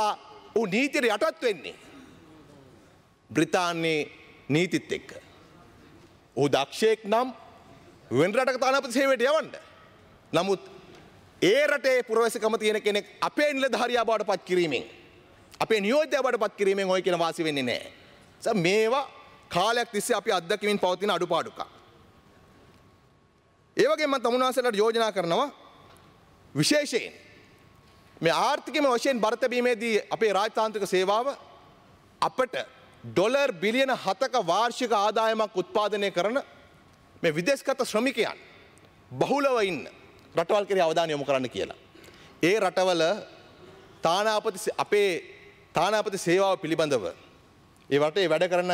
S1: ඔහු නීතියට යටත් වෙන්නේ බ්‍රිතාන්‍යයේ නීතිත් එක්ක. ඔහු දක්ෂයෙක් නම් වෙන රටක තානාපති සේවයට යවන්න. නමුත් ඒ රටේ පුරවැසිකම තියෙන කෙනෙක් අපේ නිලධාරියා බවට පත් කිරීමෙන් අපේ නියෝජ්‍යයා බවට පත් කිරීමෙන් ඔය කියන වාසි වෙන්නේ නැහැ. මේවා කාලයක් තිස්සේ අපි අත්දැකීමින් පවතින අඩුපාඩුකම්. ඒ වගේම මම තමුන්වන්සලට යෝජනා කරනවා විශේෂයෙන් මේ ආර්ථිකමය වශයෙන් බර තැබීමේදී අපේ රාජතාන්ත්‍රික සේවාව අපට ඩොලර් බිලියන 7ක වාර්ෂික ආදායමක් උත්පාදනය කරන මේ විදේශගත ශ්‍රමිකයන් බහුලව ඉන්න රටවල් කෙරෙහි අවධානය යොමු කරන්න කියලා. ඒ රටවල අපේ තානාපති සේවාව පිළිබඳව ඒ රටේ වැඩ කරන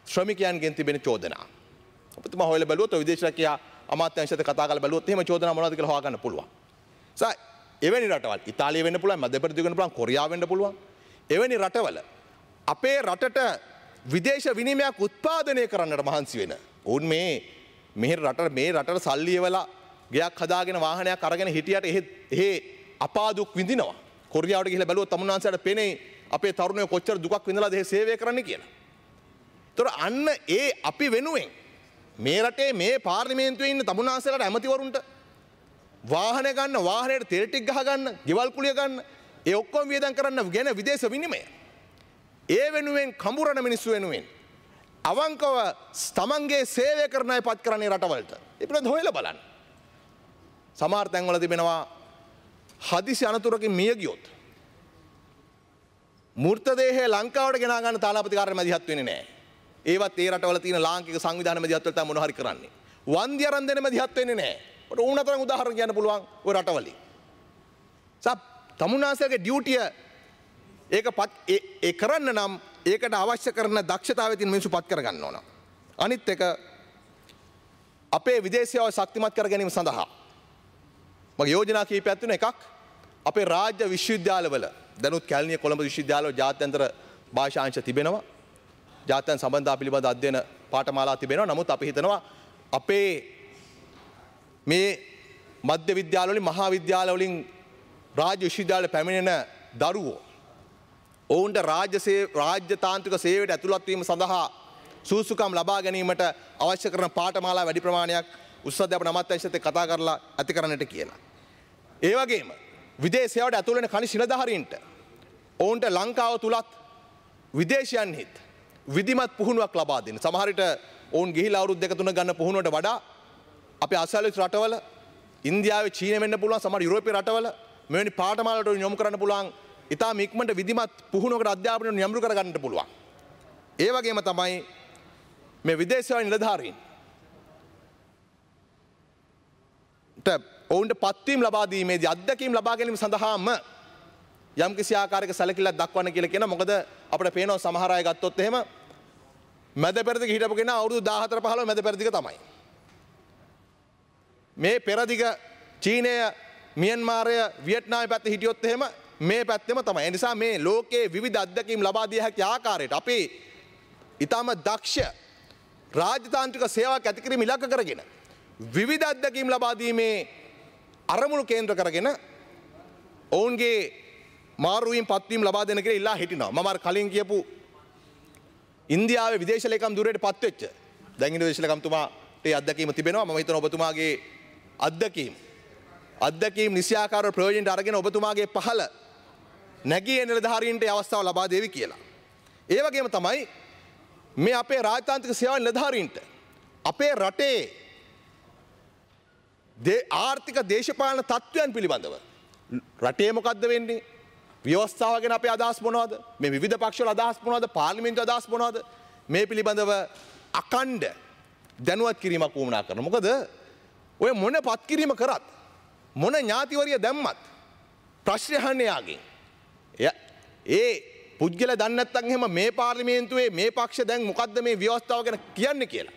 S1: ශ්‍රමිකයන්ගෙන් තිබෙන චෝදනා. ඔබතුමා හොයලා බැලුවොත් ඔය විදේශ රැකියා අමාත්‍යාංශයට කතා කරලා බැලුවොත් එහෙම චෝදනා මොනවද කියලා හොයාගන්න පුළුවන්. එවැනි රටවල් ඉතාලිය වෙන්න පුළුවන්, මධ්‍ය ප්‍රදේශ වෙන්න පුළුවන්, කොරියාව වෙන්න පුළුවන්. එවැනි රටවල අපේ රටට විදේශ විනිමයක් උත්පාදනය කරන්නට මහන්සි වෙන. උන් මේ රටට සල්ලි එවලා ගයක් හදාගෙන වාහනයක් අරගෙන හිටියට එහෙ අපාදුක් විඳිනවා. කොරියාවට ගිහිල්ලා බැලුවොත් තමුන්වන්සට පෙනේ අපේ තරුණයෝ කොච්චර දුකක් විඳලාද එහෙ සේවය කරන්න කියලා. ඒතර අන්න අපි වෙනුවෙන් මේ රටේ මේ පාර්ලිමේන්තුවේ ඉන්න තමුන්වන්සලට ඇමතිවරුන්ට වාහන ගන්න, වාහනයට තෙල් ටික ගහ ගන්න, ගෙවල් කුලිය ගන්න, ඒ ඔක්කොම වියදම් කරන්න ගැන විදේශ විනිමය. ඒ වෙනුවෙන් කඹුරන මිනිස්සු වෙනුවෙන් අවංකව තමන්ගේ සේවය කරන අය පත් කරන්නේ රටවලට. ඒ පිළිබඳව හොයලා බලන්න. සමහර තැන්වල තිබෙනවා හදිසි අනතුරකින් මිය ගියොත් මූර්තදේහය ලංකාවට ගෙනා ගන්න තානාපති කාර්ය මැදිහත් වෙන්නේ නැහැ. ඒවත් ඒ රටවල තියෙන ලාංකික සංවිධාන මැදිහත් වල තමයි මොන හරි කරන්නේ. වන්දි අරන් දෙන මැදිහත් වෙන්නේ නැහැ. ඔට උණතරන් උදාහරණ කියන්න පුළුවන් ඔය රටවලින්. තමුන්නාසගේ ඩියුටිය ඒ කරන්න නම් ඒකට අවශ්‍ය කරන දක්ෂතාවය තියෙන මිනිස්සු පත් කරගන්න ඕන. අනිත් එක අපේ විදේශීයව ශක්තිමත් කර ගැනීම සඳහා මගේ යෝජනා කීපයක් තියෙනවා. එකක් අපේ රාජ්‍ය විශ්වවිද්‍යාලවල දැනුත් කැලණිය කොළඹ විශ්වවිද්‍යාලවල ජාත්‍යන්තර භාෂාංශ තිබෙනවා. ජාත්‍යන්තර සම්බන්ධතා පිළිබඳ අධ්‍යයන පාඨමාලා තිබෙනවා. නමුත් අපි හිතනවා අපේ මේ මධ්‍ය විද්‍යාලවලින් මහා විද්‍යාලවලින් රාජ්‍ය විශ්වවිද්‍යාල පැමිණෙන දරුවෝ ඔවුන්ට රාජ්‍යතාන්ත්‍රික සේවයට ඇතුළත් වීම සඳහා සුසුකම් ලබා ගැනීමට අවශ්‍ය කරන පාඨමාලා වැඩි ප්‍රමාණයක් උසස් අධ්‍යාපන අමාත්‍යාංශයත් කතා කරලා ඇති කරන්නට කියලා. ඒ වගේම විදේශයට ඇතුළු වෙන කනිෂ්ඨ නිලධාරීන්ට ඔවුන්ට ලංකාව තුලත් විදේශයන්හිත් විධිමත් පුහුණුවක් ලබා දෙන්න. සමහර විට ඔවුන් ගිහිලා අවුරුදු 2-3 ගන්න පුහුණුවට වඩා අපේ ආසියානු රටවල ඉන්දියාවේ චීනය වෙන්න පුළුවන් සමහර යුරෝපීය රටවල මෙවැනි පාඨමාලාවලට යොමු කරන්න පුළුවන් ඉතාම ඉක්මනට විධිමත් පුහුණුවකට අධ්‍යාපනයට යොමු කර ගන්නට පුළුවන්. ඒ වගේම තමයි මේ විදේශ සේවා නිලධාරීන් ඔවුන්ට පත්වීම් ලබා දීමේදී අත්දැකීම් ලබා ගැනීම සඳහාම යම් කිසි ආකාරයක සැලකිල්ලක් දක්වන්න කියලා කියන මොකද අපිට පේනවා සමහර අය ගත්තොත් එහෙම මැද පෙරදිග හිටපු කෙනා අවුරුදු 14 15 මැද පෙරදිග තමයි. මේ පෙරදිග චීනය මියන්මාරය වියට්නාමයේ පැත්තේ හිටියොත් එහෙම මේ පැත්තෙම තමයි. ඒ නිසා මේ ලෝකයේ විවිධ අත්දැකීම් ලබා දිය හැකි ආකාරයට අපි ඊටම දක්ෂ රාජතාන්ත්‍රික සේවාවක් ඇති කිරීම ඉලක්ක කරගෙන විවිධ අත්දැකීම් ලබා දීමේ අරමුණු කේන්ද්‍ර කරගෙන ඔවුන්ගේ මාරුවීම් පත්වීම් ලබා දෙන කියලා ඉල්ලා හිටිනවා. මම අර කලින් කියපු ඉන්දියාවේ විදේශ ලේකම් ධුරයට පත් වෙච්ච දැන් ඉන්දියාවේ විදේශ ලේකම්තුමාට ඒ අත්දැකීම තිබෙනවා. මම හිතනවා ඔබතුමාගේ අත්දැකීම් නිසියාකාරව ප්‍රයෝජනට අරගෙන ඔබතුමාගේ පහළ නැගී එන නිලධාරීන්ට අවස්ථාව ලබා දෙවි කියලා. ඒ වගේම තමයි මේ අපේ රාජතාන්ත්‍රික සේවා නිලධාරීන්ට අපේ රටේ ආර්ථික දේශපාලන තත්ත්වයන් පිළිබඳව රටේ මොකද්ද වෙන්නේ? ව්‍යවස්ථාව ගැන අපේ අදහස් මොනවද? මේ විවිධ පක්ෂවල අදහස් මොනවද? පාර්ලිමේන්තුවේ අදහස් මොනවද? මේ පිළිබඳව අකණ්ඩ දැනුවත් කිරීමක් වුණා කරනවා. මොකද ඔය මොන පත් කිරීම කරත් මොන ඥාතිවරිය දැම්මත් ප්‍රශ්න අහන්නේ යාගෙන්. ඒ පුද්ගල දන්නේ නැත්නම් එහෙම මේ පාර්ලිමේන්තුවේ මේ පක්ෂ දැන් මොකද්ද මේ ව්‍යවස්ථාව ගැන කියන්නේ කියලා.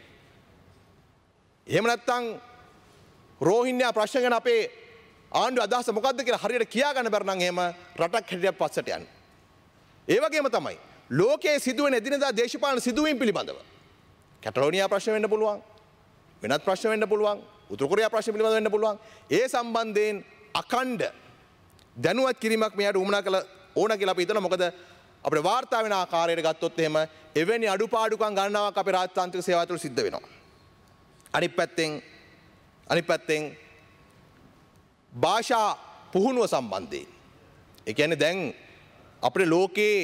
S1: එහෙම නැත්නම් රෝහින්යා ප්‍රශ්න ගැන අපේ ආණ්ඩුව අදහස මොකද්ද කියලා හරියට කියා ගන්න බැර නම් එහෙම රටක් හැටියට පස්සට යන්නේ. ඒ වගේම තමයි ලෝකයේ සිදුවෙන එදිනෙදා දේශපාලන සිදුවීම් පිළිබඳව කැටලෝනියා ප්‍රශ්න වෙන්න පුළුවන්. වෙනත් ප්‍රශ්න වෙන්න පුළුවන්. උතුරු කොරියා ප්‍රශ්න පිළිබඳව වෙන්න පුළුවන්. ඒ සම්බන්ධයෙන් අකණ්ඩ දැනුවත් කිරීමක් මෙයාට උමනා කළ ඕන කියලා අපි හිතනවා. මොකද අපේ වාර්තා වෙන ආකාරයට ගත්තොත් එහෙම එවැනි අඩුපාඩුකම් ගණනාවක් අපේ රාජතාන්ත්‍රික සේවාව තුළ සිද්ධ වෙනවා. අනිත් පැත්තෙන් භාෂා පුහුණුව සම්බන්ධයෙන් ඒ කියන්නේ දැන් අපේ ලෝකේ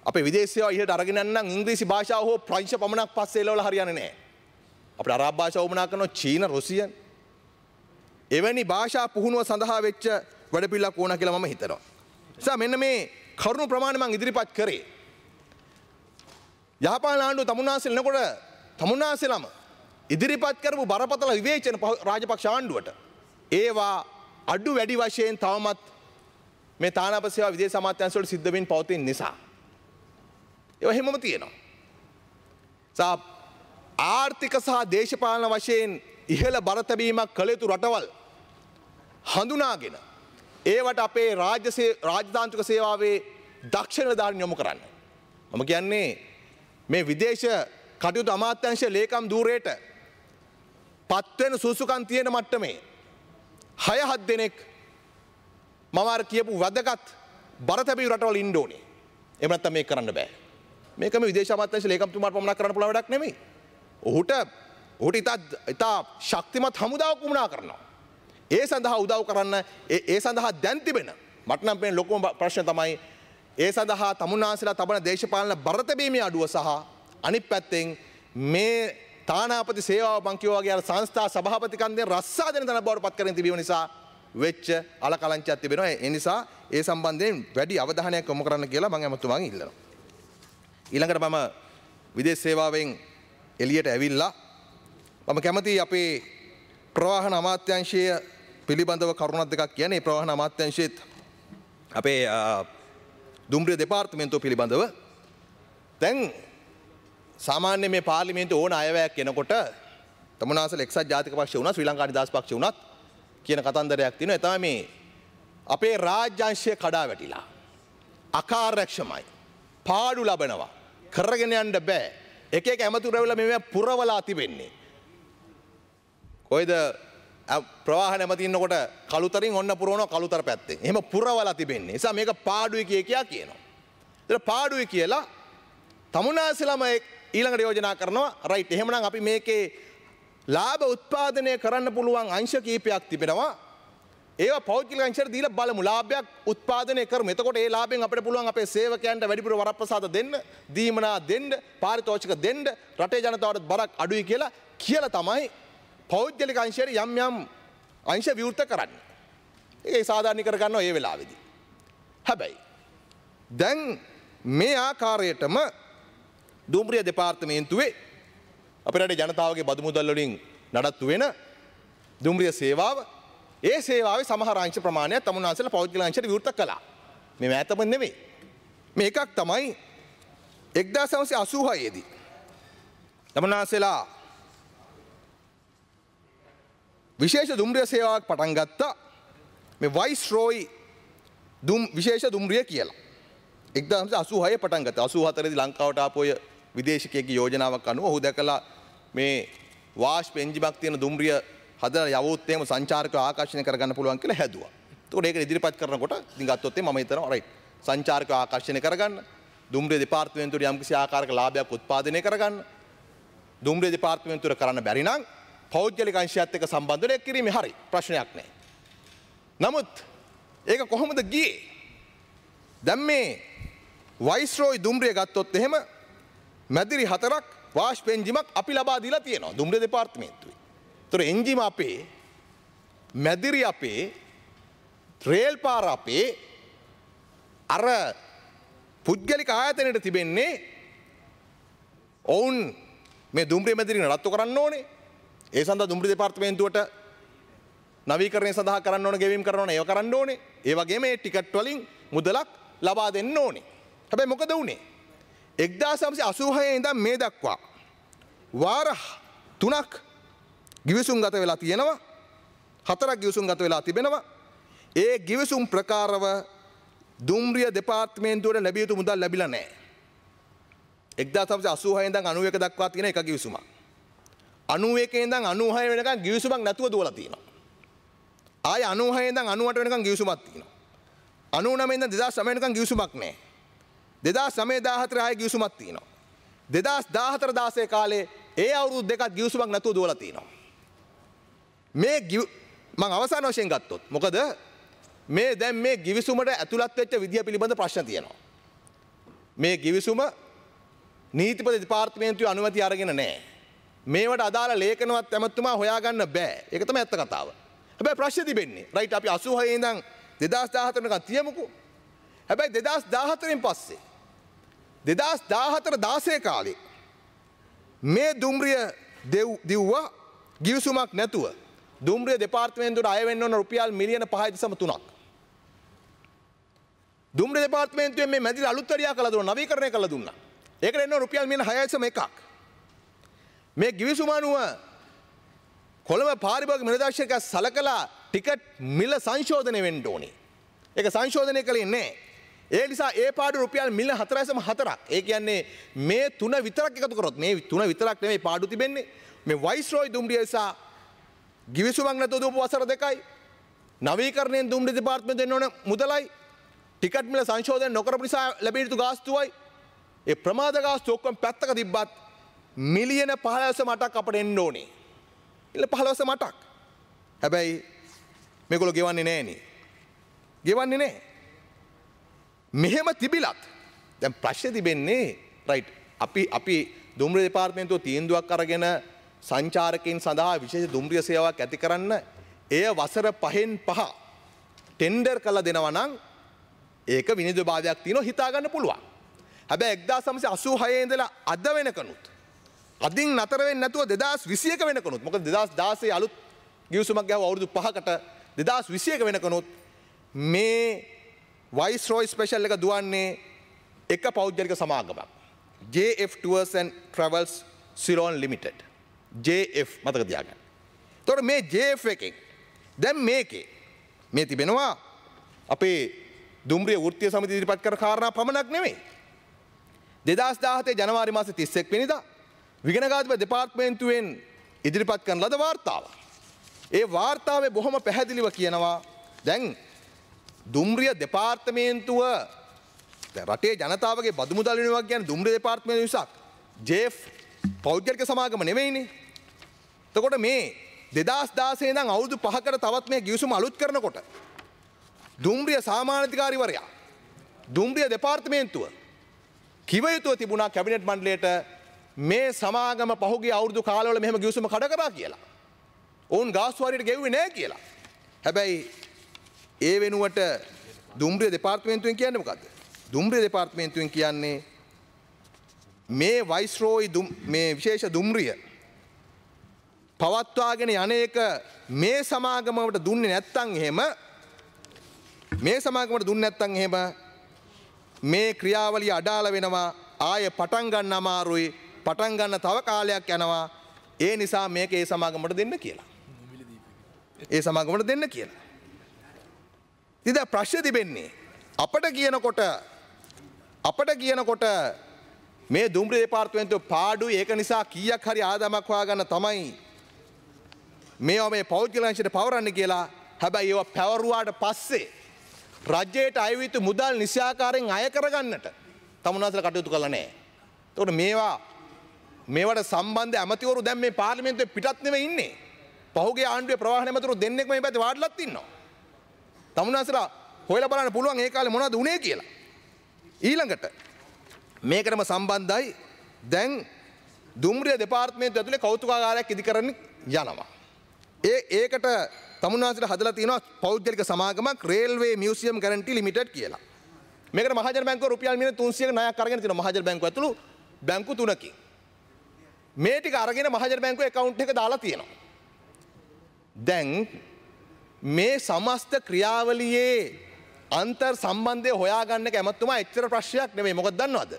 S1: අපේ විදේශ සේවා ඉහළට අරගෙන යන්න නම් ඉංග්‍රීසි භාෂාව හෝ ප්‍රංශ පමණක් පස්සේ එළවලා හරියන්නේ නැහැ. අපිට අරාබ් භාෂාව උමනා කරනවා චීන රුසියන්. එවැනි භාෂා පුහුණුව සඳහා වෙච්ච වැඩපිළිවෙලක් ඕන කියලා මම හිතනවා. නිසා මෙන්න මේ කරුණු ප්‍රමාණය මම ඉදිරිපත් කරේ. යහපාලන ආණ්ඩුව තමුන්නාන්සේලා එනකොට තමුන්නාන්සේලාම ඉදිරිපත් කරපු බරපතල විවේචන රාජපක්ෂ ආණ්ඩුවට ඒවා අඩු වැඩි වශයෙන් තවමත් මේ තානාපති සේවා විදේශ අමාත්‍යාංශ වල සිද්ධ වෙමින් පවතින නිසා ඒවා හැමෝම තියෙනවා. ආර්ථික සහ දේශපාලන වශයෙන් ඉහළ බර තැබීමක් කළ යුතු රටවල් හඳුනාගෙන ඒවට අපේ රාජතාන්ත්‍රික සේවාවේ දක්ෂ නිලධාරීන් යොමු කරන්න. මම කියන්නේ මේ විදේශ කටයුතු අමාත්‍යාංශ ලේකම් ධූරයට පත්වෙන සුසුකම් තියෙන මට්ටමේ 6-7 දෙනෙක් මම අර කියපු වැදගත් බර තැබීම් රටවල ඉන්න ඕනේ. එහෙම නැත්නම් මේක කරන්න බෑ. මේක මේ විදේශ අමාත්‍යාංශ ලේකම්තුමාට පමණක් කරන්න පුළුවන් වැඩක් නෙමෙයි. ඔහුට ඉතා ශක්තිමත් හමුදාවක් වුණා කරනවා. ඒ සඳහා උදව් කරන්න ඒ සඳහා දැන් තිබෙන මට නම් පේන ලොකුම ප්‍රශ්න තමයි ඒ සඳහා තමුන්නාන්සේලා තබන දේශපාලන බර තැබීමේ අඩුව සහ අනිත් පැත්තෙන් මේ තානාපති සේවාව බංකියෝ වගේ අර සංස්ථා සභාපති කන්දෙන් රස්සා දෙන තැන බවට පත් කරගෙන තිබීම නිසා වෙච්ච අලකලංචයක් තිබෙනවා. ඒ නිසා ඒ සම්බන්ධයෙන් වැඩි අවධානයක් යොමු කරන්න කියලා මම ඇමතුමාගෙන් ඉල්ලනවා. ඊළඟට මම විදේශ සේවාවෙන් එළියට ඇවිල්ලා මම කැමතියි අපේ ප්‍රවාහන අමාත්‍යාංශය පිළිබඳව කරුණක් දෙකක් කියන්නේ. ප්‍රවාහන අමාත්‍යාංශයේත් අපේ දුම්රිය දෙපාර්තමේන්තුව පිළිබඳව දැන් සාමාන්‍ය මේ පාර්ලිමේන්තුව ඕන අයවැයක් එනකොට තමුන්නාන්සේලා එක්සත් ජාතික පක්ෂය වුණා ශ්‍රී ලංකා නිදහස් පක්ෂය වුණත් කියන කතන්දරයක් තියෙනවා. ඒ තමයි මේ අපේ රාජ්‍යාංශය කඩා වැටිලා අකාර්යක්ෂමයි පාඩු ලබනවා කරගෙන යන්න බෑ. එක එක ඇමතුරු ඇවිල්ලා මේවා පුරවලා තිබෙන්නේ. කොයිද ප්‍රවාහන ඇමති ඉන්නකොට කළුතරින් ඔන්න පුරවනවා කළුතර පැත්තෙන්. එහෙම පුරවලා තිබෙන්නේ. නිසා මේක පාඩුයි කියා කියනවා. ඒතර පාඩුයි කියලා තමුන්නාන්සේලාම ඊළඟට යෝජනා කරනවා රයිට් එහෙමනම් අපි මේකේ ලාභ උත්පාදනය කරන්න පුළුවන් අංශ කීපයක් තිබෙනවා. ඒවා පෞද්ගලික අංශයට දීලා බලමු ලාභයක් උත්පාදනය කරමු. එතකොට ඒ ලාභයෙන් අපිට පුළුවන් අපේ සේවකයන්ට වැඩිපුර වරප්‍රසාද දෙන්න, දීමනා දෙන්න, පාරිතෝෂික දෙන්න, රටේ ජනතාවට බරක් අඩුයි කියලා තමයි පෞද්ගලික අංශයට යම් යම් අංශ විවෘත කරන්නේ. ඒක සාධාරණීකර ගන්නවා ඒ වෙලාවේදී. හැබැයි දැන් මේ ආකාරයටම දුම්රිය දෙපාර්තමේන්තුවේ අපේ රටේ ජනතාවගේ බදු මුදල් වලින් නඩත්තු වෙන දුම්රිය සේවාව ඒ සේවාවේ සමහර අංශ ප්‍රමාණයක් තමුන්නාන්සේලා පෞද්ගලික අංශයට විවෘත කළා. මේ මෑතම නෙවෙයි. මේ එකක් තමයි 1986 දී තමනාසෙලා විශේෂ දුම්රිය සේවාවක් පටන් ගත්තා. මේ වයිස්රෝයි විශේෂ දුම්රිය කියලා. 1986 පටන් ගත්තා. 84 දී ලංකාවට ආපු ඔය විදේශිකයෙක්ගේ යෝජනාවක් අනුව ඔහු දැකලා මේ වාෂ්ප එන්ජිමක් තියෙන දුම්රිය හදලා යවුවොත් එහෙම සංචාරකව ආකර්ෂණය කරගන්න පුළුවන් කියලා හැදුවා. ඒකට ඒක ඉදිරිපත් කරනකොට ඉතින් ගත්තොත් මම හිතනවා රයිට් සංචාරකව ආකර්ෂණය කරගන්න දුම්රිය දෙපාර්තමේන්තුවට යම්කිසි ආකාරයක ලාභයක් උත්පාදනය කරගන්න දුම්රිය දෙපාර්තමේන්තුවට කරන්න බැරි නම් පෞද්ගලික අංශයත් එක්ක සම්බන්ධ කිරීමේ හරි ප්‍රශ්නයක් නැහැ. නමුත් ඒක කොහොමද ගියේ? දැන් මේ වයිස්රෝයි දුම්රිය ගත්තොත් එහෙම මැදිරි 4ක් වාෂ්ප එන්ජිමක් අපි ලබා දීලා තියෙනවා දුම්රිය දෙපාර්තමේන්තුවේ. ඒතර එන්ජිම අපේ මැදිරි අපේ රේල් පාර අපේ අර පුද්ගලික ආයතනයට තිබෙන්නේ ඔවුන් මේ දුම්රිය මැදිරි නඩත්තු කරන්න ඕනේ. ඒ සඳහා දුම්රිය දෙපාර්තමේන්තුවට නවීකරණය සඳහා කරන්න ඕන ගෙවීම් කරන්න ඕන ඒව කරන්න ඕනේ. ඒ වගේම මේ ටිකට් වලින් මුදලක් ලබා දෙන්න ඕනේ. හැබැයි මොකද වුනේ? 1986 ඉඳන් මේ දක්වා වාර 3ක් ගිවිසුම් ගත වෙලා තියෙනවා. 4ක් ගිවිසුම් ගත වෙලා තිබෙනවා. ඒ ගිවිසුම් ප්‍රකාරව දුම්රිය දෙපාර්තමේන්තුවට ලැබිය යුතු මුදල් ලැබිලා නැහැ. 1986 ඉඳන් 91 දක්වා තියෙන එක ගිවිසුමක්. 91 ඉඳන් 96 වෙනකන් ගිවිසුමක් නැතුව දුවලා තියෙනවා. ආයේ 96 ඉඳන් 98 වෙනකන් ගිවිසුමක් තියෙනවා. 99 ඉඳන් 2009 වෙනකන් ගිවිසුමක් නැහැ. 2009 14 ආයේ ගිවිසුමක් තියෙනවා. 2014 16 කාලේ ඒ අවුරුදු දෙකක් ගිවිසුමක් නැතුව දුවලා තියෙනවා. මේ මම අවසාන වශයෙන් ගත්තොත් මොකද මේ දැන් මේ ගිවිසුමට ඇතුළත් වෙච්ච විදිය පිළිබඳ ප්‍රශ්න තියෙනවා. මේ ගිවිසුම නීතිපති දෙපාර්තමේන්තුවේ අනුමැතිය අරගෙන නැහැ. මේවට අදාළ ලේඛනවත් ඇමතුමා හොයාගන්න බෑ. ඒක තමයි ඇත්ත කතාව. හැබැයි ප්‍රශ්නේ තිබෙන්නේ රයිට් අපි 86 ඉඳන් 2014 වෙනකන් තියමුකෝ. හැබැයි 2014න් පස්සේ 2014 16 කාලේ මේ දුම්රිය දිව්වා ගිවිසුමක් නැතුව දුම්රිය දෙපාර්තමේන්තුවට අය වෙන්න ඕන රුපියල් මිලියන 5.3ක්. දුම්රිය දෙපාර්තමේන්තුවේ මේ මැදිරි අලුත් වැඩියා කළා දුන්නා නවීකරණය කළා දුන්නා. ඒකට එන්න රුපියල් මිලියන 6.1ක්. මේ ගිවිසුම අනුව කොළඹ පාරිභෝගික නිලධාරියෙක් සලකලා ටිකට් මිල සංශෝධනය වෙන්න ඕනේ. ඒක සංශෝධනය කළේ නැහැ. ඒ නිසා ඒ පාඩු රුපියල් මිලියන 4.4ක්. ඒ කියන්නේ මේ තුන විතරක් එකතු කරොත් මේ තුන විතරක් නෙමෙයි පාඩු තිබෙන්නේ. මේ වයිස්රෝයි දුම්රිය නිසා ගිවිසුමක් නැතුව දුවපු වසර 2යි. නවීකරණයෙන් දුම්රිය දෙපාර්තමේන්තුවෙන් දෙන්න ඕන මුදලයි. ටිකට් මිල සංශෝධනය නොකරපු නිසා ලැබෙන යුතු ගාස්තුවයි. ඒ ප්‍රමාද ගාස්තු ඔක්කොම පැත්තක තිබ්බත් මිලියන 15.8ක් අපට එන්න ඕනේ. ඉතින් 15.8ක්. හැබැයි මේගොල්ලෝ ගෙවන්නේ නැහනේ. ගෙවන්නේ නැහැ. මෙහෙම තිබිලත් දැන් ප්‍රශ්නේ තිබෙන්නේ රයිට් අපි දුම්රිය දෙපාර්තමේන්තුව තීන්දුවක් අරගෙන සංචාරකයන් සඳහා විශේෂ දුම්රිය සේවාවක් ඇති කරන්න එය වසර 5න් 5 ටෙන්ඩර් කරලා දෙනවා නම් ඒක විනිවිදභාවයක් තියෙනවා හිතා ගන්න පුළුවන්. හැබැයි 1986 ඉඳලා අද වෙනකනුත් අදින් නතර වෙන්නේ නැතුව 2021 වෙනකනුත් මොකද 2016 අලුත් ගිවිසුමක් ගාව අවුරුදු 5කට 2021 වෙනකනුත් මේ වයිස්රෝයි ස්පෙෂල් එක දුවන්නේ එක පෞද්ගලික සමාගමක් JF Tours and Travels Ceylon Limited JF මතක තියාගන්න. එතකොට මේ JF එකෙන් දැන් මේකේ මේ තිබෙනවා අපේ දුම්රිය වෘත්තීය සමිතිය ඉදිරිපත් කර කාරණා පමණක් නෙමෙයි. 2017 ජනවාරි මාසේ 31 වෙනිදා විගණකාධිපති දෙපාර්තමේන්තුවෙන් ඉදිරිපත් කරන ලද වාර්තාවක්. ඒ වාර්තාවේ බොහොම පැහැදිලිව කියනවා දැන් දුම්රිය දෙපාර්තමේන්තුව රටේ ජනතාවගේ බදු මුදල් වෙනවා කියන්නේ දුම්රිය දෙපාර්තමේන්තුව විසක් JF පෞද්ගලික සමාගම නෙවෙයිනේ. එතකොට මේ 2016 ඉඳන් අවුරුදු 5කට තවත් මේ ගිවිසුම අලුත් කරනකොට දුම්රිය සාමාන්‍යාධිකාරිවරයා දුම්රිය දෙපාර්තමේන්තුව කිව යුතුව තිබුණා කැබිනට් මණ්ඩලයට මේ සමාගම පහුගිය අවුරුදු කාලවල මෙහෙම ගිවිසුම කඩ කරා කියලා. ඔවුන් ගාස්තු හරියට ගෙව්වේ නැහැ කියලා. හැබැයි ඒ වෙනුවට දුම්රිය දෙපාර්තමේන්තුවෙන් කියන්නේ මොකද්ද? දුම්රිය දෙපාර්තමේන්තුවෙන් කියන්නේ මේ වයිස්රෝයි මේ විශේෂ දුම්රිය පවත්වාගෙන යන්නේක මේ සමාගමකට දුන්නේ නැත්නම් එහෙම මේ ක්‍රියාවලිය අඩාල වෙනවා ආය පටන් ගන්න අමාරුයි පටන් ගන්න තව කාලයක් යනවා ඒ නිසා මේක ඒ සමාගමට දෙන්න කියලා. ඒ සමාගමට දෙන්න කියලා. ඉතින් ප්‍රශ්නේ තිබෙන්නේ අපට කියනකොට මේ දුම්රිය දෙපාර්තමේන්තුව පාඩුයි ඒක නිසා කීයක් හරි ආදායමක් හොයාගන්න තමයි මේවා මේ පෞද්ගලික අංශයට පවරන්න කියලා. හැබැයි ඒවා පැවරුවාට පස්සේ රජයට අය යුතු මුදල් නිසියාකාරයෙන් අය කරගන්නට තමුන්නාසලා කටයුතු කළා නැහැ. ඒකට මේවට සම්බන්ධ ඇමතිවරු දැන් මේ පාර්ලිමේන්තුවේ පිටත් නෙවෙයි ඉන්නේ. පහුගිය ආණ්ඩුවේ ප්‍රවාහන ඇමතිවරු දෙන්නෙක් මේ පැත්තේ වාඩිලාත් ඉන්නවා. තමුන්නාසලා හොයලා බලන්න පුළුවන් ඒ කාලේ මොනවද උනේ කියලා. ඊළඟට මේකටම සම්බන්ධයි දැන් දුම්රිය දෙපාර්තමේන්තුව ඇතුලේ කෞතුකාගාරයක් ඉදි කරන්න යනවා. ඒකට තමුන්නාසලා හදලා තියෙනවා පෞද්ගලික සමාගමක් රේල්වේ මියුසියම් ගැරන්ටි ලිමිටඩ් කියලා. මේකට මහජන බැංකුව රුපියල් මිලියන 300ක ණයක් අරගෙන තියෙනවා මහජන බැංකුව ඇතුළු බැංකු 3කින්. මේ ටික අරගෙන මහජන බැංකුවේ account එක දාලා තියෙනවා. දැන් මේ සමස්ත ක්‍රියාවලියේ අන්තර් සම්බන්ධය හොයාගන්න එක ඇමතුමා එච්චර ප්‍රශ්නයක් නෙමෙයි. මොකද දන්නවද?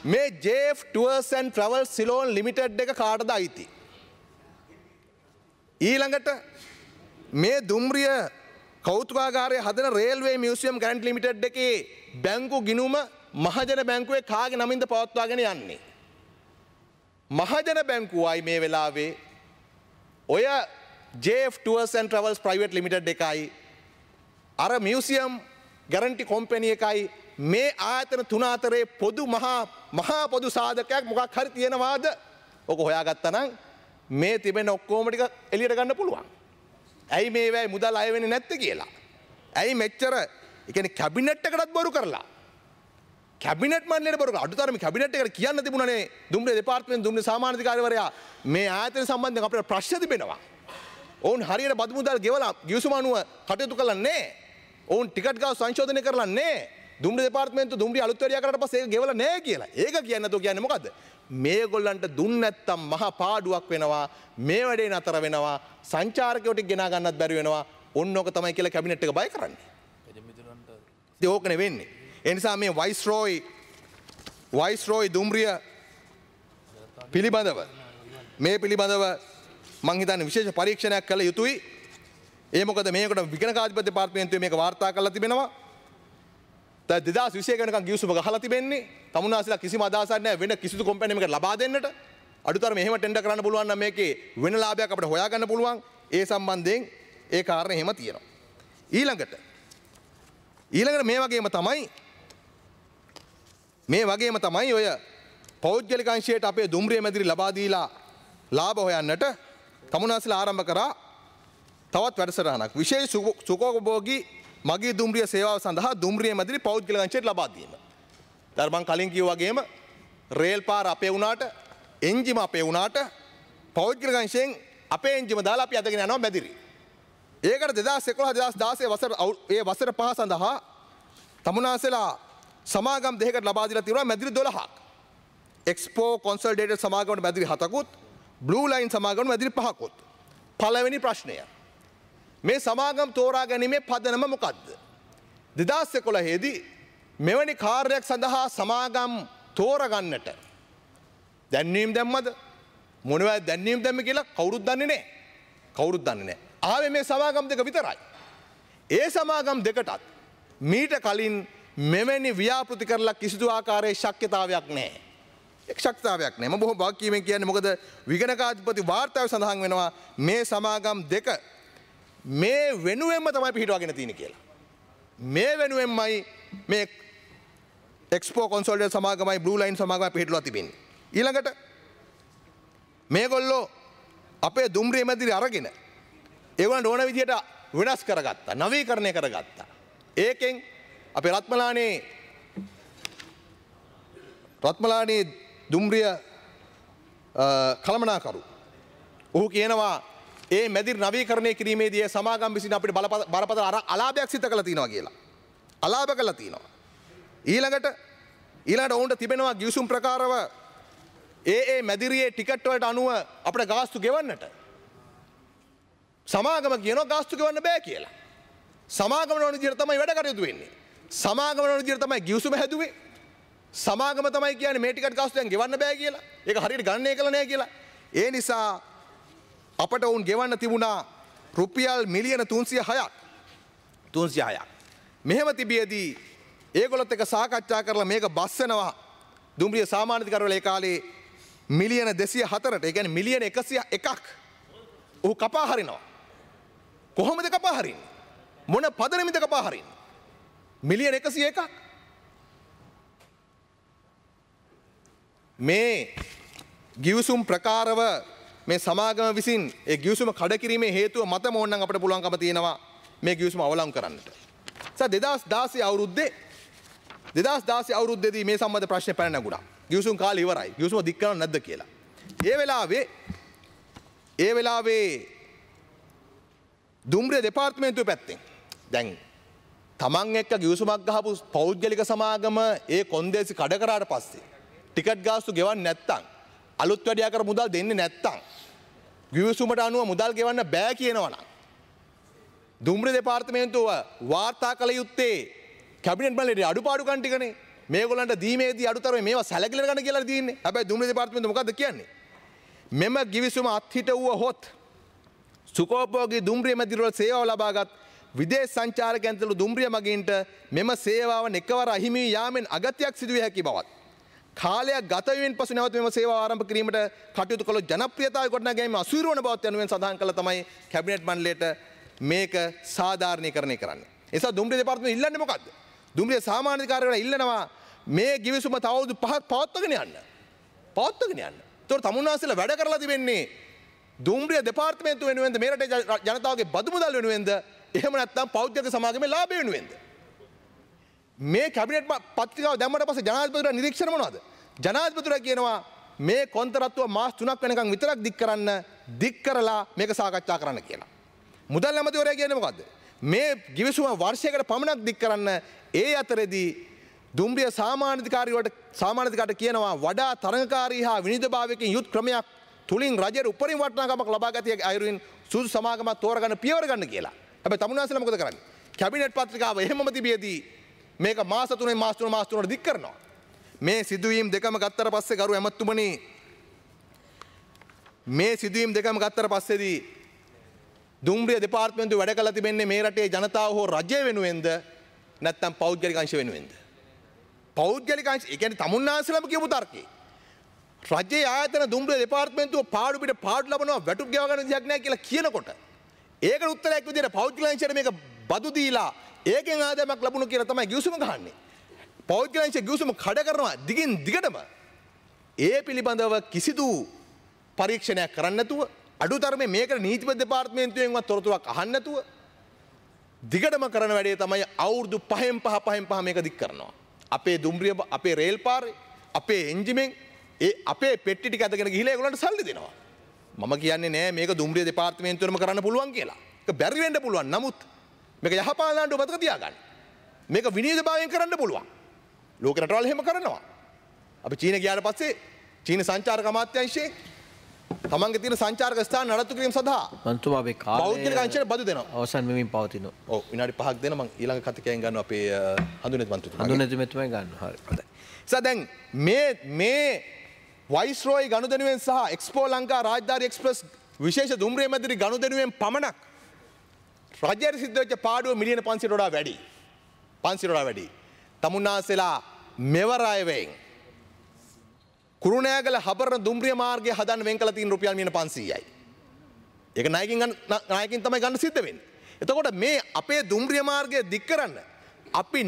S1: මේ JF Tours and Travels Ceylon Limited එක කාටද අයිති? ඊළඟට මේ දුම්රිය කෞතුකාගාරය හදන රේල්වේ මියුසියම් ගැරන්ටි ලිමිටඩ් එකේ බැංකු ගිණුම මහජන බැංකුවේ කාගේ නමින්ද පවත්වාගෙන යන්නේ? මහජන බැංකුවයි මේ වෙලාවේ ඔය JF Tours and Travels Private Limited එකයි අර මියුසියම් ගැරන්ටි කම්පැනි එකයි මේ ආයතන තුන අතරේ පොදු මහා පොදු සාධකයක් මොකක් හරි තියෙනවාද? ඔක හොයාගත්තා නම් මේ තිබෙන ඔක්කොම ටික එළියට ගන්න පුළුවන්. ඇයි මේ වැයි මුදල් අය වෙන්නේ නැත්තේ කියලා. ඇයි මෙච්චර ඒ කියන්නේ කැබිනට් එකටත් බොරු කරලා. කැබිනට් මණ්ඩලයට බොරු කරලා. අඩුතරමේ කැබිනට් එකට කියන්න තිබුණානේ දුම්රිය දෙපාර්තමේන්තුවේ දුම්රිය සාමාන්‍ය අධිකාරිවරයා මේ ආයතන සම්බන්ධයෙන් අපිට ප්‍රශ්න තිබෙනවා. ඔවුන් හරියට බදු මුදල් ගෙවලා ගිවිසුම අනුව කටයුතු කළා නැහැ. ඔවුන් ටිකට් ගාව සංශෝධනය කරලා නැහැ. දුම්රිය දෙපාර්තමේන්තුව දුම්රිය අලුත් වැඩියා කරාට පස්සේ ඒක ගෙවලා නැහැ කියලා. ඒක කියන්නේ නැතෝ කියන්නේ මොකද්ද? මේගොල්ලන්ට දුන්න නැත්තම් මහා පාඩුවක් වෙනවා. මේ වැඩේ නතර වෙනවා. සංචාරකයෝ ටික ගෙනා ගන්නත් බැරි වෙනවා. ඔන්න ඕක තමයි කියලා කැබිනට් එක බය කරන්නේ. ඉතින් ඕකනේ වෙන්නේ. ඒ නිසා මේ වයිස්රෝයි දුම්රිය පිළිබඳව මං හිතන්නේ විශේෂ පරීක්ෂණයක් කළ යුතුයි. ඒ මොකද මේකට විගණකාධිපති දෙපාර්තමේන්තුවේ මේක වාර්තා කරලා තිබෙනවා. දැන් 2021 වෙනකන් ගිවිසුම ගහලා තිබෙන්නේ. තමුන්නාසලා කිසිම අදහසක් නැහැ වෙන කිසිදු කම්පැනි එකකට ලබා දෙන්නට. අඩුතරම එහෙම ටෙන්ඩර් කරන්න පුළුවන් නම් මේකේ වෙන ලාභයක් අපිට හොයාගන්න පුළුවන්. ඒ සම්බන්ධයෙන් ඒ කාරණේ එහෙම තියෙනවා. ඊළඟට මේ වගේම තමයි ඔය පෞද්ගලික අංශයට අපේ දුම්රිය මැදිරි ලබා දීලා ලාභ හොයන්නට තමුන්නාසලා ආරම්භ කරා තවත් වැඩසටහනක්. විශේෂ සුඛෝපභෝගී මගී දුම්රිය සේවාව සඳහා දුම්රිය මැදිරි පෞද්ගලික අංශයට ලබා දීම. දැන් මම කලින් කිව්වා වගේම රේල් පාර අපේ වුණාට එන්ජිම අපේ වුණාට පෞද්ගලික අංශයෙන් අපේ එන්ජිම දාලා අපි අදගෙන යනවා මැදිරි. ඒකට 2011 2016 වසර 5 සඳහා තමුන්නාසලා සමාගම් දෙකකට ලබා දීලා තියෙනවා මැදිරි 12ක්. එක්ස්පෝ කොන්සල්ටේටඩ් සමාගමට මැදිරි 7කුත් බ්ලූ ලයින් සමාගමට මැදිරි 5කුත්. පළවෙනි ප්‍රශ්නය. මේ සමාගම් තෝරා ගැනීමේ පදනම මොකද්ද? 2011 දී මෙවැනි කාර්යයක් සඳහා සමාගම් තෝරගන්නට දැන්වීම් දැම්මද? මොනවද දැන්වීම් දැම්ම කියලා කවුරුත් දන්නේ නැහැ. ආවේ මේ සමාගම් දෙක විතරයි. ඒ සමාගම් දෙකටත් මීට කලින් මෙවැනි ව්‍යාපෘති කරලා කිසිදු ආකාරයේ ශක්්‍යතාවයක් නැහැ. එක් ශක්්‍යතාවයක් නැහැ. මම බොහොම වාක්‍යයෙන් කියන්නේ මොකද විගණකාධිපති වාර්තාවේ සඳහන් වෙනවා මේ සමාගම් දෙක මේ වෙනුවෙන්ම තමයි පිටවගෙන තියෙන්නේ කියලා. මේ වෙනුවෙන්මයි මේ එක්ස්පෝ කොන්සල්ටේට් සමාගමයි බ්ලූ ලයින් සමාගමයි පිටලා තිබෙන්නේ. ඊළඟට මේගොල්ලෝ අපේ දුම්රිය මැදිරි අරගෙන ඒගොල්ලන්ට ඕන විදිහට වෙනස් කරගත්තා. නවීකරණය කරගත්තා. ඒකෙන් අපේ රත්මලානේ දුම්රිය කළමනාකරු ඔහු කියනවා ඒ මැදිරි නවීකරණය කිරීමේදී සමාගම් විසින් අපිට බරපතල අලාභයක් සිදු කළා තියෙනවා කියලා. අලාභ කළා තියෙනවා. ඊළඟට ඔවුන්ට තිබෙනවා ගිවිසුම් ප්‍රකාරව ඒ මැදිරියේ ටිකට් වලට අනුව අපිට ගාස්තු ගෙවන්නට. සමාගම කියනවා ගාස්තු ගෙවන්න බෑ කියලා. සමාගමන ඕන විදිහට තමයි වැඩ කටයුතු වෙන්නේ. සමාගම වල විදිහට තමයි ගිවිසුම හැදුවේ. සමාගම තමයි කියන්නේ මේ ටිකට් ගාස්තු දැන් ගෙවන්න බෑ කියලා. ඒක හරියට ගණනය කළා නෑ කියලා. ඒ නිසා අපට උන් ගෙවන්න තිබුණා රුපියල් මිලියන 306ක්. 306ක්. මෙහෙම තිබියදී ඒගොල්ලොත් එක්ක සාකච්ඡා කරලා මේක බස්සනවා දුම්රිය සාමාන්‍යධිකාරිවල ඒ කාලේ මිලියන 204ට. ඒ කියන්නේ මිලියන 101ක්. ඔහු කපා හරිනවා. කොහොමද කපා හරින්නේ? මොන පදනමෙන්ද කපා හරින්නේ? මිලියන 101ක්. මේ ගිවිසුම් ප්‍රකාරව මේ සමාගම විසින් ඒ ගිවිසුම කඩකිරීමේ හේතුව මතම ඕනනම් අපිට පුළුවන්කම තියෙනවා මේ ගිවිසුම අවලංගු කරන්නට. 2016 අවුරුද්දේදී මේ සම්බන්ධ ප්‍රශ්න පැන නැගුණා. ගිවිසුම් කාලය ඉවරයි. ගිවිසුම දික් කරන්න නැද්ද කියලා. ඒ වෙලාවේ දුම්රිය දෙපාර්තමේන්තුවේ පැත්තෙන් දැන් තමන් එක්ක ගිවිසුමක් ගහපු පෞද්ගලික සමාගම ඒ කොන්දේසි කඩ කරාට පස්සේ ටිකට් ගාස්තු ගෙවන්නේ නැත්තම් අලුත් වැඩියා කර මුදල් දෙන්නේ නැත්තම් ගිවිසුමට අනුව මුදල් ගෙවන්න බෑ කියනවනම් දුම්රිය දෙපාර්තමේන්තුව වාර්තා කළ යුත්තේ කැබිනට් මණ්ඩලයේ අඩුපාඩුකම් ටිකනේ. මේගොල්ලන්ට දීමේදී අඩුතරමේ මේවා සැලකිලි ගන්න කියලා දීන්නේ. හැබැයි දුම්රිය දෙපාර්තමේන්තුව මොකද්ද කියන්නේ? මෙම ගිවිසුම අත්හිට වුවහොත් සුකෝපභෝගී දුම්රිය මැදිරිවල සේවාව ලබාගත් විදේශ සංචාරකයන්ට දුම්රිය මගින්ට මෙම සේවාව එකවර අහිමි යාමෙන් අගතියක් සිදුවිය හැකි බවත් කාලයක් ගත වීමෙන් පසු නැවත මෙම සේවාව ආරම්භ කිරීමට කටයුතු කළොත් ජනප්‍රියතාවය ගොඩනගාගැනීම අසීරු වන බවත් යනුවෙන් සඳහන් කළා තමයි කැබිනට් මණ්ඩලයට මේක සාධාරණීකරණය කරන්නේ. ඒ නිසා දුම්රිය දෙපාර්තමේන්තුව ඉල්ලන්නේ මොකද්ද? දුම්රිය සාමාන්‍යධිකාරිවල ඉල්ලනවා මේ ගිවිසුම තව අවුරුදු 5ක් පවත්වාගෙන යන්න. ඒතකොට තමුන්නාන්සේලා වැඩ කරලා තිබෙන්නේ දුම්රිය දෙපාර්තමේන්තුව වෙනුවෙන්ද මේ රටේ ජනතාවගේ බදු මුදල් වෙනුවෙන්ද එහෙම නැත්නම් පෞද්ගලික සමාගමේ ලාභය වෙනුවෙන්ද? මේ කැබිනට් පත්‍රිකාව දැම්මට පස්සේ ජනාධිපතිතුමා නිරීක්ෂණ මොනවද? ජනාධිපතිතුමා කියනවා මේ කොන්තරත්තුව මාස 3ක් වෙනකන් විතරක් දික් කරන්න, දික් කරලා මේක සාකච්ඡා කරන්න කියලා. මුදල් ඇමතිවරයා කියන්නේ මොකද්ද? මේ ගිවිසුම වර්ෂයකට පමණක් දික් කරන්න. ඒ අතරේදී දුම්රිය සාමාන්‍යධිකාරියට කියනවා වඩා තරඟකාරී හා විනිවිදභාවයකින් යුත් ක්‍රමයක් තුලින් රජයට උපරිම වටිනාකමක් ලබා ගත හැකි අයුරින් සුදු සමාගමක් තෝරගන්න පියවර ගන්න කියලා. හැබැයි තමුන්නාන්සේලා මොකද කරන්නේ? කැබිනට් පත්‍රිකාව එහෙමම තිබියදී මේක මාස 3ට දික් කරනවා. මේ සිදුවීම් දෙකම ගත්තට පස්සේ ගරු ඇමතුමනි මේ සිදුවීම් දෙකම ගත්තට පස්සේදී දුම්රිය දෙපාර්තමේන්තුව වැඩ කළ තිබෙන්නේ මේ රටේ ජනතාව හෝ රජය වෙනුවෙන්ද නැත්නම් පෞද්ගලික අංශ වෙනුවෙන්ද? පෞද්ගලික අංශ ඒ කියන්නේ තමුන්නාන්සේලාම කියපු තර්කේ. රජයේ ආයතන දුම්රිය දෙපාර්තමේන්තුව පාඩු පිට පාඩු ලබනවා වැටුප් ගෙව ගන්න විදිහක් නැහැ කියලා කියනකොට ඒකට උත්තරයක් විදිහට පෞද්ගලික අංශයට මේක බදු දීලා ඒකෙන් ආදායමක් ලැබුණු කියලා තමයි ගිවිසුම ගහන්නේ. පෞද්ගලික අංශ ගිවිසුම කඩ කරනවා දිගින් දිගටම. ඒ පිළිබඳව කිසිදු පරීක්ෂණයක් කරන්න නැතුව අඩුතරමේ මේකට නීතිපති දෙපාර්තමේන්තුවෙන්වත් තොරතුරක් අහන්න නැතුව දිගටම කරන වැඩේ තමයි අවුරුදු 5න් 5 මේක දික් කරනවා. අපේ දුම්රිය අපේ රේල් පාරේ අපේ එන්ජිමෙන් ඒ අපේ පෙට්ටි ටික අදගෙන ගිහිලා ඒගොල්ලන්ට සල්ලි දෙනවා. මම කියන්නේ නෑ මේක දුම්රිය දෙපාර්තමේන්තුවෙන්ම කරන්න පුළුවන් කියලා. ඒක බැරි වෙන්න පුළුවන්. නමුත් මේක යහපාලන ආණ්ඩුව මතක තියාගන්න. මේක විනීතභාවයෙන් කරන්න පුළුවන්. ලෝක රටවල් එහෙම කරනවා. අපි චීන ගියාට පස්සේ චීන සංචාරක අමාත්‍යාංශයේ තමන්ගේ තියෙන සංචාරක ස්ථාන නඩත්තු කිරීම සඳහා
S2: මන්තුමා අපේ කාලේ
S1: පෞද්ගලික අංශයට බදු දෙනවා.
S2: අවසන් වෙමින් පවතිනවා.
S1: ඔව් විනාඩි 5ක් දෙන්න මම ඊළඟ කතිකයෙන් ගන්නවා අපේ හඳුනන මන්තුතුමා.
S2: හඳුනන මෙතුමයි ගන්නවා. හරි.
S1: හොඳයි. දැන් මේ වයිස්රෝයි ගනුදෙනුවෙන් සහ එක්ස්පෝ ලංකා රාජධානි එක්ස්ප්‍රස් විශේෂ දුම්රිය මැදිරි ගනුදෙනුවෙන් පමණක් රජයට සිද්ධ වෙච්ච පාඩුව මිලියන 500ට වඩා වැඩි. 500ට වඩා වැඩි. තමුන්නාන්සේලා මෙවර අයවෙන් කුරුණෑගල හබරන දුම්රිය මාර්ගය හදන්න වෙන් කළ තියෙන රුපියල් මිලියන 500යි. ඒක ණයකින් තමයි ගන්න සිද්ධ වෙන්නේ. එතකොට මේ අපේ දුම්රිය මාර්ගය දික් කරන්න අපි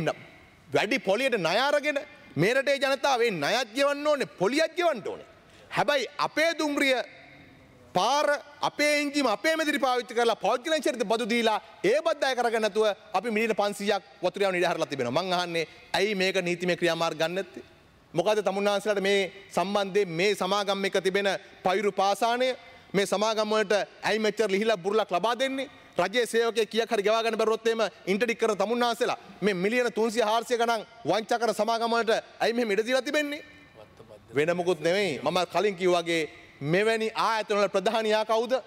S1: වැඩි පොලියට ණය අරගෙන මේ රටේ ජනතාව ඒ ණයත් ගෙවන්න ඕනේ පොලියත් ගෙවන්න ඕනේ. හැබැයි අපේ දුම්රිය පාර අපේ එන්ජිම අපේ මෙදිරි පාවිච්චි කරලා පෞද්ගලික චරිත බදු දීලා ඒ බද්ද අය කරගන්න නැතුව අපි මිලියන 500ක් වතුර යවන ඉඩ හරලා තිබෙනවා. මං අහන්නේ ඇයි මේක නීතිමය ක්‍රියාමාර්ග ගන්න නැත්තේ? මොකද තමුන්නාන්සලාට මේ සම්බන්ධයෙන් මේ සමාගම් එක තිබෙන පෛරු පාසානය මේ සමාගම් වලට ඇයි මෙච්චර ලිහිලා බුරුලක් ලබා දෙන්නේ? රජයේ සේවකයෙක් කීයක් හරි ගෙවා ගන්න බැරුවොත් එහෙම ඉන්ටර්ඩික් කරන තමුන්නාන්සලා මේ මිලියන 300 400 ගණන් වංචා කරන සමාගම් වලට ඇයි මෙහෙම ඉඩ දීලා තිබෙන්නේ? වෙන මොකුත් නෙවෙයි. මම කලින් කිව්වා වගේ මෙවැනි ආයතන වල ප්‍රධානියා කවුද?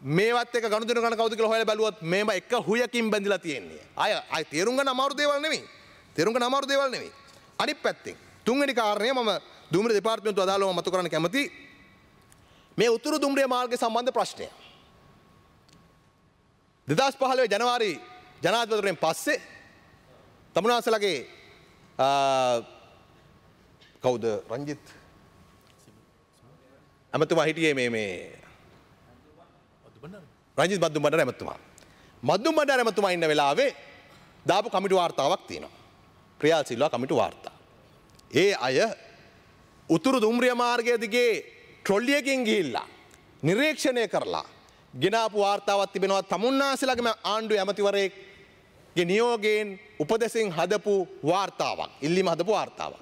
S1: මේවත් එක ගනුදෙනු කරන කවුද කියලා හොයලා බැලුවොත් මේම එක හුයකින් බැඳිලා තියෙන්නේ. අය තේරුම් ගන්න අමාරු දේවල් නෙමෙයි. තේරුම් ගන්න අමාරු දේවල් නෙමෙයි. අනිත් පැත්තෙන් තුන්වෙනි කාරණය මම දුම්රිය දෙපාර්තමේන්තුව අදාළව මතු කරන්න කැමති මේ උතුරු දුම්රිය මාර්ගය සම්බන්ධ ප්‍රශ්නය. 2015 ජනවාරි ජනාධිපතිවරයෙන් පස්සේ තමුන්නාන්සලගේ කවුද රංජිත් ඇමතුමා හිටියේ මේ රංජිත් මද්දුම් බණ්ඩාර ඇමතුමා. මද්දුම් බණ්ඩාර ඇමතුමා ඉන්න වෙලාවේ දාපු කමිටු වාර්තාවක් තියෙනවා. ප්‍රියාල් සිල්වා කමිටු වාර්තා. ඒ අය උතුරු දුම්රිය මාර්ගය දිගේ ට්‍රොලියකින් ගිහිල්ලා නිරීක්ෂණය කරලා ගෙනාපු වාර්තාවක් තිබෙනවා තමුන්නාන්සලගේම ආණ්ඩුවේ ඇමතිවරයෙක්ගේ නියෝගයෙන් උපදෙසින් හදපු වාර්තාවක්. ඉල්ලීම හදපු වාර්තාවක්.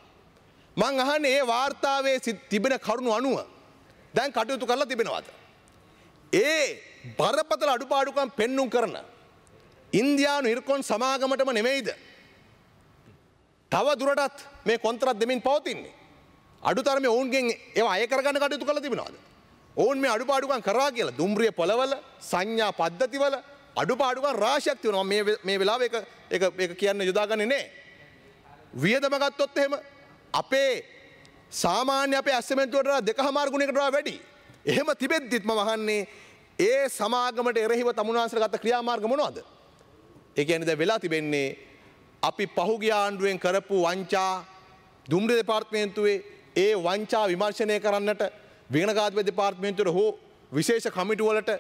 S1: මං අහන්නේ ඒ වාර්තාවේ තිබෙන කරුණු අනුව දැන් කටයුතු කරලා තිබෙනවද? ඒ බරපතල අඩුපාඩුකම් පෙන්눔 කරන ඉන්දියානු ඉර්කොන් සමාගමටම නෙමෙයිද තව දුරටත් මේ කොන්ත්‍රාත් දෙමින් පවතින්නේ? අඩුතරමේ ඔවුන්ගෙන් ඒවා අය කරගන්න කටයුතු කරලා තිබෙනවද? ඔවුන් මේ අඩුපාඩුකම් කරා කියලා දුම්රිය පොළවල සංඥා පද්ධතිවල අඩුපාඩුකම් රාශියක් තියෙනවා. මේ වෙලාවේ ඒක කියන්න යොදාගන්නේ නැහැ. වියදම ගත්තොත් එහෙම අපේ සාමාන්‍ය අපේ ඇස්සමෙන්තුවට වඩා 2.5 ගුණයකට වඩා වැඩි. එහෙම තිබෙද්දිත් මම අහන්නේ ඒ සමාගමට එරෙහිව තමුන්නාන්සලා ගත්ත ක්‍රියාමාර්ග මොනවද? ඒ කියන්නේ දැන් වෙලා තිබෙන්නේ අපි පහුගිය ආණ්ඩුවෙන් කරපු වංචා දුම්රිය දෙපාර්තමේන්තුවේ ඒ වංචා විමර්ශනය කරන්නට විගණකාධිපති දෙපාර්තමේන්තුවට හෝ විශේෂ කමිටු වලට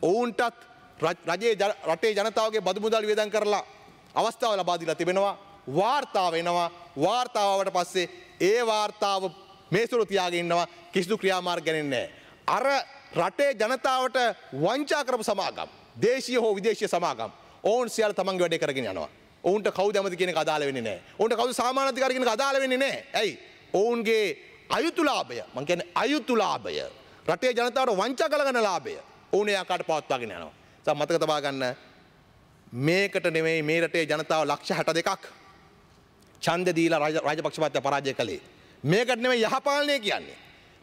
S1: ඔවුන්ටත් රටේ ජනතාවගේ බදු මුදල් වියදම් කරලා අවස්ථාව ලබා දීලා තිබෙනවා. වාර්තාව එනවා. වාර්තාවට පස්සේ ඒ වාර්තාව මේසුරු තියාගෙන ඉන්නවා. කිසිදු ක්‍රියාමාර්ග ගන්නේ නැහැ. අර රටේ ජනතාවට වංචා කරපු සමාගම් දේශීය හෝ විදේශීය සමාගම් ඔවුන් සියල්ල තමන්ගේ වැඩේ කරගෙන යනවා. ඔවුන්ට කවුද ඇමති කියන එක අදාළ වෙන්නේ නැහැ. ඔවුන්ට කවුද සාමාන්‍ය අධිකාරී කියන එක අදාළ වෙන්නේ නැහැ. ඇයි? ඔවුන්ගේ අයුතුලාභය මං කියන්නේ අයුතුලාභය රටේ ජනතාවට වංචා කරගන්න ලාභය ඔවුන් ඒ ආකාරයට පවත්වාගෙන යනවා. මතක තබා ගන්න මේකට නෙමෙයි මේ රටේ ජනතාව ලක්ෂ 62ක් ඡන්ද දීලා රාජපක්ෂ මහත්තයා පරාජය කළේ. මේකට නෙමෙයි යහපාලනය කියන්නේ.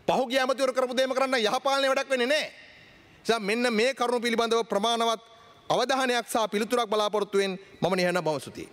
S1: පහුගිය ඇමතිවරු කරපු දේම කරන්න යහපාලනය වැඩක් වෙන්නේ නැහැ. මෙන්න මේ කරුණු පිළිබඳව ප්‍රමාණවත් අවධානයක් සහ පිළිතුරක් බලාපොරොත්තු වෙන මම නිහඬව බව සුතියි.